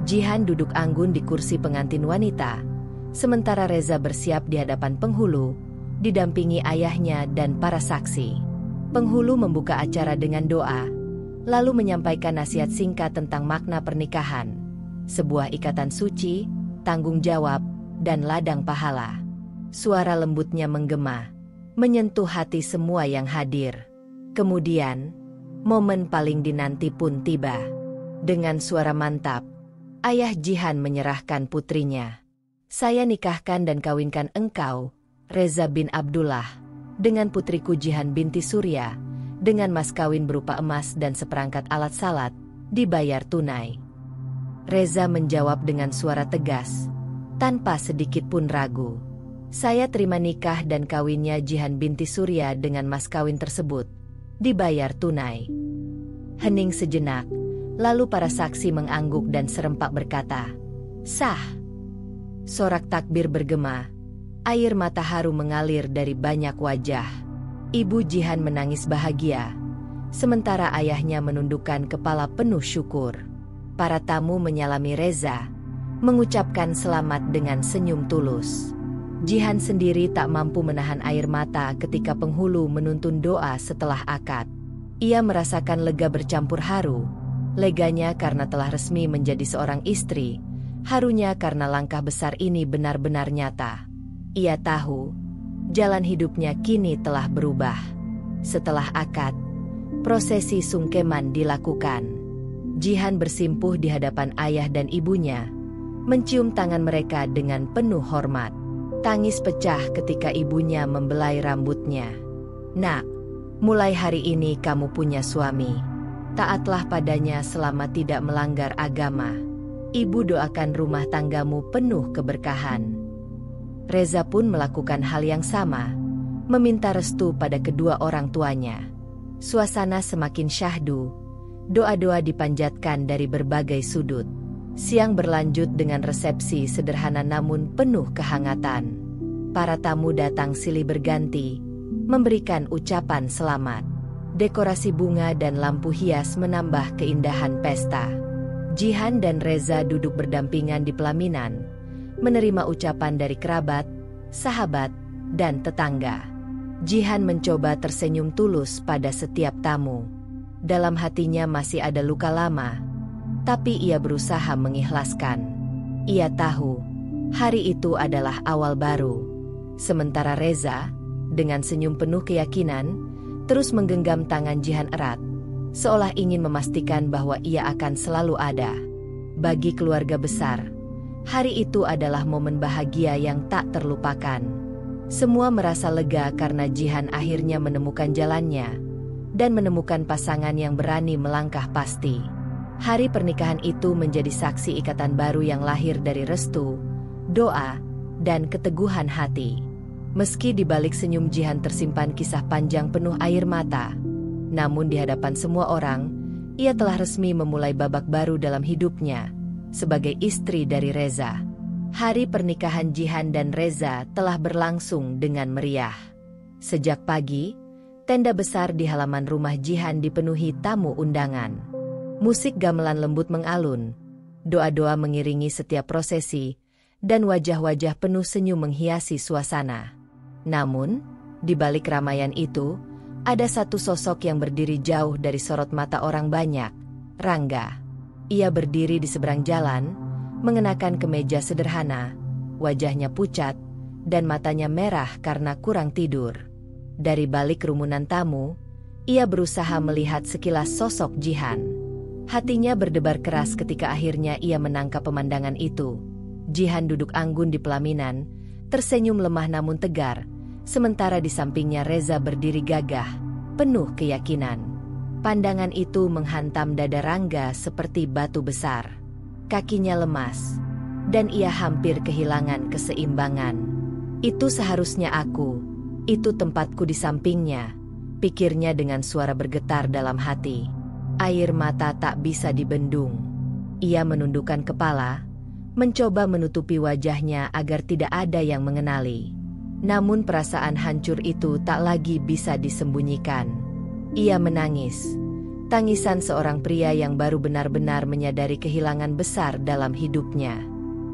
Jihan duduk anggun di kursi pengantin wanita, sementara Reza bersiap di hadapan penghulu, didampingi ayahnya dan para saksi. Penghulu membuka acara dengan doa, lalu menyampaikan nasihat singkat tentang makna pernikahan, sebuah ikatan suci, tanggung jawab, dan ladang pahala. Suara lembutnya menggema, menyentuh hati semua yang hadir. Kemudian, momen paling dinanti pun tiba. Dengan suara mantap, ayah Jihan menyerahkan putrinya. Saya nikahkan dan kawinkan engkau, Reza bin Abdullah, dengan putriku Jihan binti Surya, dengan mas kawin berupa emas dan seperangkat alat salat, dibayar tunai. Reza menjawab dengan suara tegas, tanpa sedikit pun ragu. Saya terima nikah dan kawinnya Jihan binti Surya dengan mas kawin tersebut, dibayar tunai. Hening sejenak, lalu para saksi mengangguk dan serempak berkata, sah. Sorak takbir bergema, air mata haru mengalir dari banyak wajah. Ibu Jihan menangis bahagia, sementara ayahnya menundukkan kepala penuh syukur. Para tamu menyalami Reza, mengucapkan selamat dengan senyum tulus. Jihan sendiri tak mampu menahan air mata ketika penghulu menuntun doa setelah akad. Ia merasakan lega bercampur haru, leganya karena telah resmi menjadi seorang istri, harunya karena langkah besar ini benar-benar nyata. Ia tahu, jalan hidupnya kini telah berubah. Setelah akad, prosesi sungkeman dilakukan. Jihan bersimpuh di hadapan ayah dan ibunya, mencium tangan mereka dengan penuh hormat. Tangis pecah ketika ibunya membelai rambutnya. Nak, mulai hari ini kamu punya suami. Taatlah padanya selama tidak melanggar agama. Ibu doakan rumah tanggamu penuh keberkahan. Reza pun melakukan hal yang sama, meminta restu pada kedua orang tuanya. Suasana semakin syahdu, doa-doa dipanjatkan dari berbagai sudut. Siang berlanjut dengan resepsi sederhana namun penuh kehangatan. Para tamu datang silih berganti, memberikan ucapan selamat. Dekorasi bunga dan lampu hias menambah keindahan pesta. Jihan dan Reza duduk berdampingan di pelaminan, menerima ucapan dari kerabat, sahabat, dan tetangga. Jihan mencoba tersenyum tulus pada setiap tamu. Dalam hatinya masih ada luka lama, tapi ia berusaha mengikhlaskan. Ia tahu, hari itu adalah awal baru. Sementara Reza, dengan senyum penuh keyakinan, terus menggenggam tangan Jihan erat, seolah ingin memastikan bahwa ia akan selalu ada. Bagi keluarga besar, hari itu adalah momen bahagia yang tak terlupakan. Semua merasa lega karena Jihan akhirnya menemukan jalannya, dan menemukan pasangan yang berani melangkah pasti. Hari pernikahan itu menjadi saksi ikatan baru yang lahir dari restu, doa, dan keteguhan hati. Meski di balik senyum Jihan tersimpan kisah panjang penuh air mata, namun di hadapan semua orang, ia telah resmi memulai babak baru dalam hidupnya, sebagai istri dari Reza. Hari pernikahan Jihan dan Reza telah berlangsung dengan meriah. Sejak pagi, tenda besar di halaman rumah Jihan dipenuhi tamu undangan. Musik gamelan lembut mengalun, doa-doa mengiringi setiap prosesi, dan wajah-wajah penuh senyum menghiasi suasana. Namun, di balik keramaian itu, ada satu sosok yang berdiri jauh dari sorot mata orang banyak, Rangga. Ia berdiri di seberang jalan, mengenakan kemeja sederhana, wajahnya pucat, dan matanya merah karena kurang tidur. Dari balik kerumunan tamu, ia berusaha melihat sekilas sosok Jihan. Hatinya berdebar keras ketika akhirnya ia menangkap pemandangan itu. Jihan duduk anggun di pelaminan, tersenyum lemah namun tegar, sementara di sampingnya Reza berdiri gagah, penuh keyakinan. Pandangan itu menghantam dada Rangga seperti batu besar. Kakinya lemas, dan ia hampir kehilangan keseimbangan. Itu seharusnya aku, itu tempatku di sampingnya, pikirnya dengan suara bergetar dalam hati. Air mata tak bisa dibendung. Ia menundukkan kepala, mencoba menutupi wajahnya agar tidak ada yang mengenali. Namun perasaan hancur itu tak lagi bisa disembunyikan. Ia menangis. Tangisan seorang pria yang baru benar-benar menyadari kehilangan besar dalam hidupnya.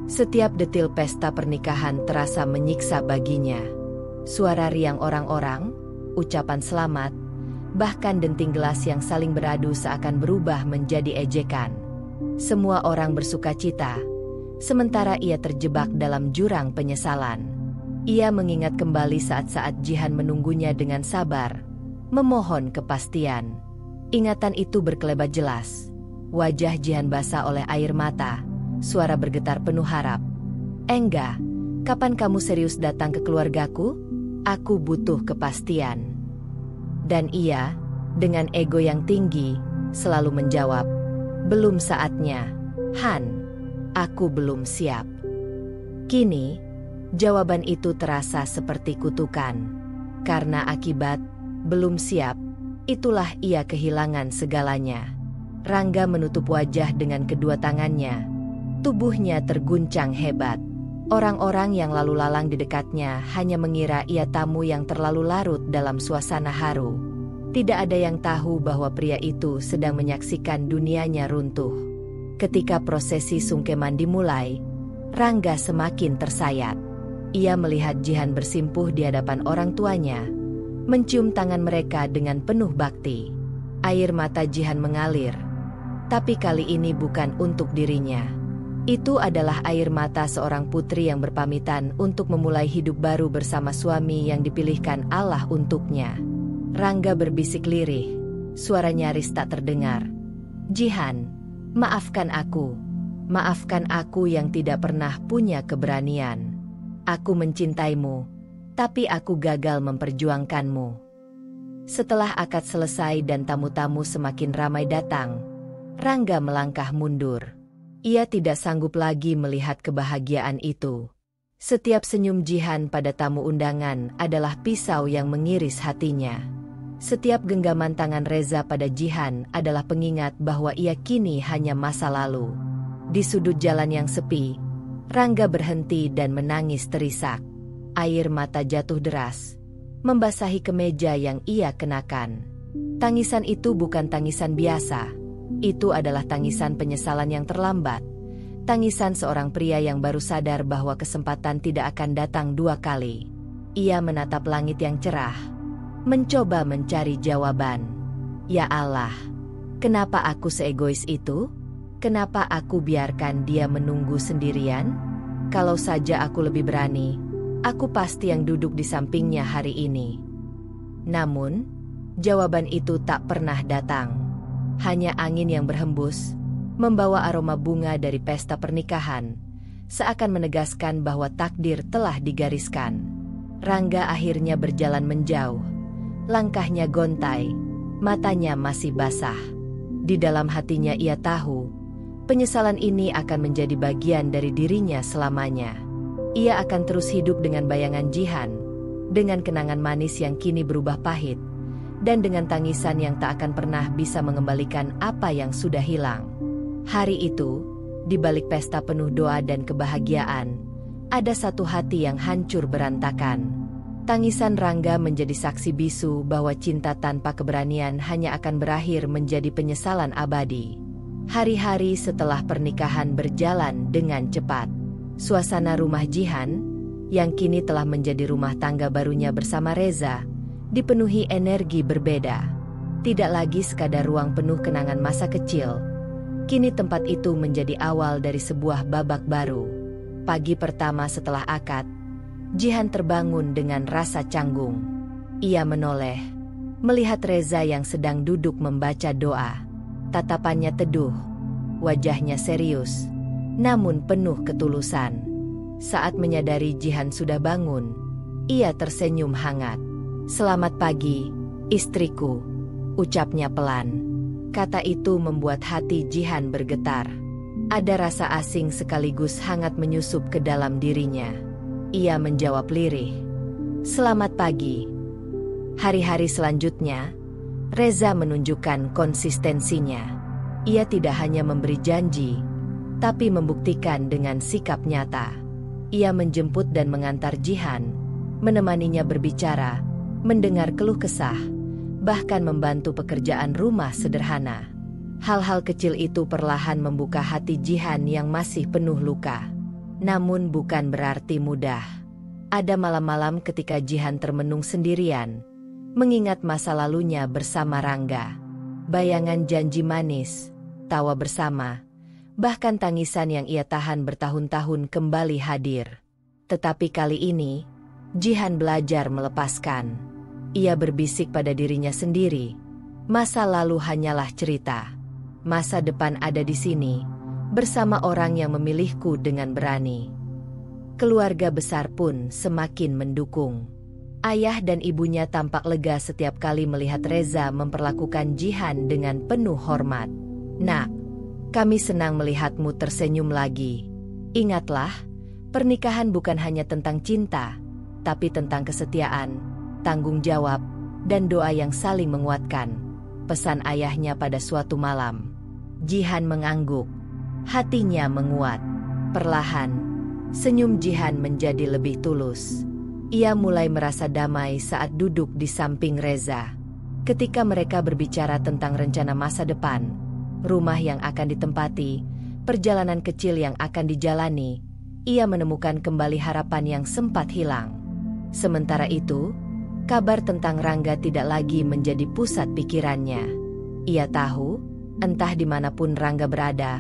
Setiap detil pesta pernikahan terasa menyiksa baginya. Suara riang orang-orang, ucapan selamat, bahkan denting gelas yang saling beradu seakan berubah menjadi ejekan. Semua orang bersukacita, sementara ia terjebak dalam jurang penyesalan. Ia mengingat kembali saat-saat Jihan menunggunya dengan sabar, memohon kepastian. Ingatan itu berkelebat jelas. Wajah Jihan basah oleh air mata, suara bergetar penuh harap. "Engga, kapan kamu serius datang ke keluargaku? Aku butuh kepastian." Dan ia, dengan ego yang tinggi, selalu menjawab, "Belum saatnya, Han. Aku belum siap." Kini, jawaban itu terasa seperti kutukan. Karena akibat belum siap, itulah ia kehilangan segalanya. Rangga menutup wajah dengan kedua tangannya. Tubuhnya terguncang hebat. Orang-orang yang lalu lalang di dekatnya hanya mengira ia tamu yang terlalu larut dalam suasana haru. Tidak ada yang tahu bahwa pria itu sedang menyaksikan dunianya runtuh. Ketika prosesi sungkeman dimulai, Rangga semakin tersayat. Ia melihat Jihan bersimpuh di hadapan orang tuanya, mencium tangan mereka dengan penuh bakti. Air mata Jihan mengalir, tapi kali ini bukan untuk dirinya. Itu adalah air mata seorang putri yang berpamitan untuk memulai hidup baru bersama suami yang dipilihkan Allah untuknya. Rangga berbisik lirih, suara nyaris tak terdengar. "Jihan, maafkan aku. Maafkan aku yang tidak pernah punya keberanian. Aku mencintaimu, tapi aku gagal memperjuangkanmu." Setelah akad selesai dan tamu-tamu semakin ramai datang, Rangga melangkah mundur. Ia tidak sanggup lagi melihat kebahagiaan itu. Setiap senyum Jihan pada tamu undangan adalah pisau yang mengiris hatinya. Setiap genggaman tangan Reza pada Jihan adalah pengingat bahwa ia kini hanya masa lalu. Di sudut jalan yang sepi, Rangga berhenti dan menangis terisak. Air mata jatuh deras, membasahi kemeja yang ia kenakan. Tangisan itu bukan tangisan biasa. Itu adalah tangisan penyesalan yang terlambat. Tangisan seorang pria yang baru sadar bahwa kesempatan tidak akan datang dua kali. Ia menatap langit yang cerah, mencoba mencari jawaban. Ya Allah, kenapa aku seegois itu? Kenapa aku biarkan dia menunggu sendirian? Kalau saja aku lebih berani, aku pasti yang duduk di sampingnya hari ini. Namun, jawaban itu tak pernah datang. Hanya angin yang berhembus, membawa aroma bunga dari pesta pernikahan, seakan menegaskan bahwa takdir telah digariskan. Rangga akhirnya berjalan menjauh. Langkahnya gontai, matanya masih basah. Di dalam hatinya ia tahu, penyesalan ini akan menjadi bagian dari dirinya selamanya. Ia akan terus hidup dengan bayangan Jihan, dengan kenangan manis yang kini berubah pahit, dan dengan tangisan yang tak akan pernah bisa mengembalikan apa yang sudah hilang. Hari itu, di balik pesta penuh doa dan kebahagiaan, ada satu hati yang hancur berantakan. Tangisan Rangga menjadi saksi bisu bahwa cinta tanpa keberanian hanya akan berakhir menjadi penyesalan abadi. Hari-hari setelah pernikahan berjalan dengan cepat. Suasana rumah Jihan, yang kini telah menjadi rumah tangga barunya bersama Reza, dipenuhi energi berbeda. Tidak lagi sekadar ruang penuh kenangan masa kecil. Kini tempat itu menjadi awal dari sebuah babak baru. Pagi pertama setelah akad, Jihan terbangun dengan rasa canggung. Ia menoleh, melihat Reza yang sedang duduk membaca doa. Tatapannya teduh, wajahnya serius, namun penuh ketulusan. Saat menyadari Jihan sudah bangun, ia tersenyum hangat. "Selamat pagi, istriku." ucapnya pelan. Kata itu membuat hati Jihan bergetar. Ada rasa asing sekaligus hangat menyusup ke dalam dirinya. Ia menjawab lirih, "Selamat pagi." Hari-hari selanjutnya, Reza menunjukkan konsistensinya. Ia tidak hanya memberi janji, tapi membuktikan dengan sikap nyata. Ia menjemput dan mengantar Jihan, menemaninya berbicara, mendengar keluh kesah, bahkan membantu pekerjaan rumah sederhana. Hal-hal kecil itu perlahan membuka hati Jihan yang masih penuh luka. Namun bukan berarti mudah. Ada malam-malam ketika Jihan termenung sendirian, mengingat masa lalunya bersama Rangga. Bayangan janji manis, tawa bersama, bahkan tangisan yang ia tahan bertahun-tahun kembali hadir. Tetapi kali ini, Jihan belajar melepaskan. Ia berbisik pada dirinya sendiri, masa lalu hanyalah cerita. Masa depan ada di sini, bersama orang yang memilihku dengan berani. Keluarga besar pun semakin mendukung. Ayah dan ibunya tampak lega setiap kali melihat Reza memperlakukan Jihan dengan penuh hormat. "Nak, kami senang melihatmu tersenyum lagi. Ingatlah, pernikahan bukan hanya tentang cinta, tapi tentang kesetiaan, tanggung jawab, dan doa yang saling menguatkan," pesan ayahnya pada suatu malam. Jihan mengangguk. Hatinya menguat. Perlahan, senyum Jihan menjadi lebih tulus. Ia mulai merasa damai saat duduk di samping Reza. Ketika mereka berbicara tentang rencana masa depan, rumah yang akan ditempati, perjalanan kecil yang akan dijalani, ia menemukan kembali harapan yang sempat hilang. Sementara itu, kabar tentang Rangga tidak lagi menjadi pusat pikirannya. Ia tahu, entah dimanapun Rangga berada,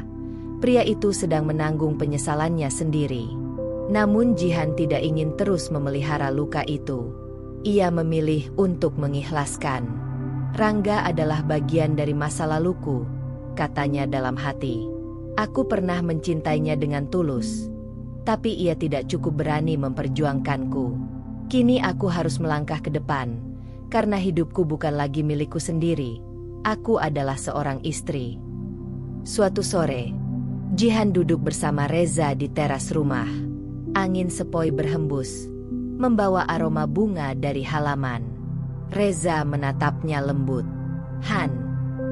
pria itu sedang menanggung penyesalannya sendiri. Namun Jihan tidak ingin terus memelihara luka itu. Ia memilih untuk mengikhlaskan. "Rangga adalah bagian dari masa laluku," katanya dalam hati. "Aku pernah mencintainya dengan tulus, tapi ia tidak cukup berani memperjuangkanku. Kini aku harus melangkah ke depan, karena hidupku bukan lagi milikku sendiri. Aku adalah seorang istri." Suatu sore, Jihan duduk bersama Reza di teras rumah. Angin sepoi berhembus, membawa aroma bunga dari halaman. Reza menatapnya lembut. "Han,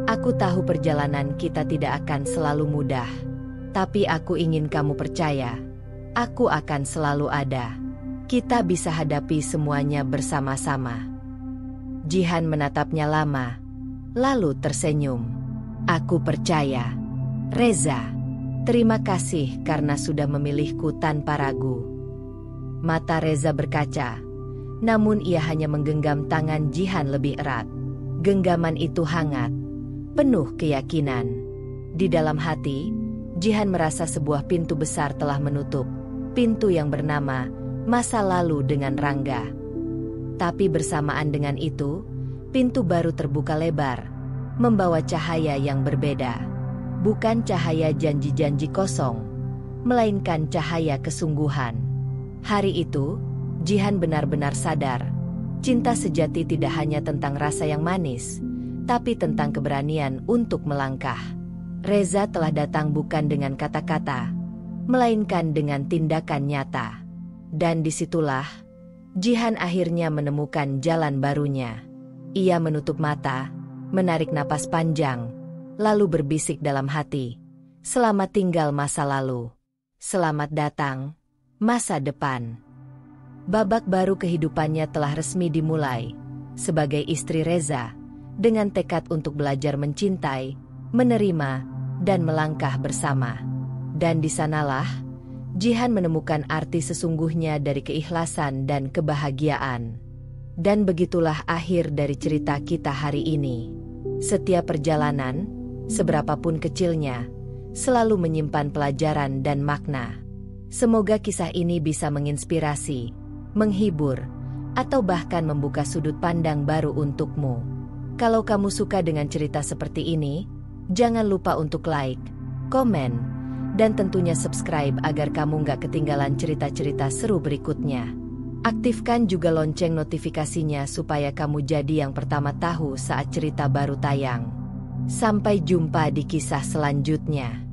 aku tahu perjalanan kita tidak akan selalu mudah. Tapi aku ingin kamu percaya, aku akan selalu ada. Kita bisa hadapi semuanya bersama-sama." Jihan menatapnya lama, lalu tersenyum. "Aku percaya, Reza. Terima kasih karena sudah memilihku tanpa ragu." Mata Reza berkaca, namun ia hanya menggenggam tangan Jihan lebih erat. Genggaman itu hangat, penuh keyakinan. Di dalam hati, Jihan merasa sebuah pintu besar telah menutup, pintu yang bernama masa lalu dengan Rangga. Tapi bersamaan dengan itu, pintu baru terbuka lebar, membawa cahaya yang berbeda. Bukan cahaya janji-janji kosong, melainkan cahaya kesungguhan. Hari itu, Jihan benar-benar sadar, cinta sejati tidak hanya tentang rasa yang manis, tapi tentang keberanian untuk melangkah. Reza telah datang bukan dengan kata-kata, melainkan dengan tindakan nyata. Dan disitulah, Jihan akhirnya menemukan jalan barunya. Ia menutup mata, menarik napas panjang, lalu berbisik dalam hati, "Selamat tinggal masa lalu. Selamat datang, masa depan." Babak baru kehidupannya telah resmi dimulai. Sebagai istri Reza, dengan tekad untuk belajar mencintai, menerima, dan melangkah bersama. Dan di sanalah, Jihan menemukan arti sesungguhnya dari keikhlasan dan kebahagiaan. Dan begitulah akhir dari cerita kita hari ini. Setiap perjalanan, seberapapun kecilnya, selalu menyimpan pelajaran dan makna. Semoga kisah ini bisa menginspirasi, menghibur, atau bahkan membuka sudut pandang baru untukmu. Kalau kamu suka dengan cerita seperti ini, jangan lupa untuk like, komen, dan tentunya subscribe agar kamu nggak ketinggalan cerita-cerita seru berikutnya. Aktifkan juga lonceng notifikasinya supaya kamu jadi yang pertama tahu saat cerita baru tayang. Sampai jumpa di kisah selanjutnya.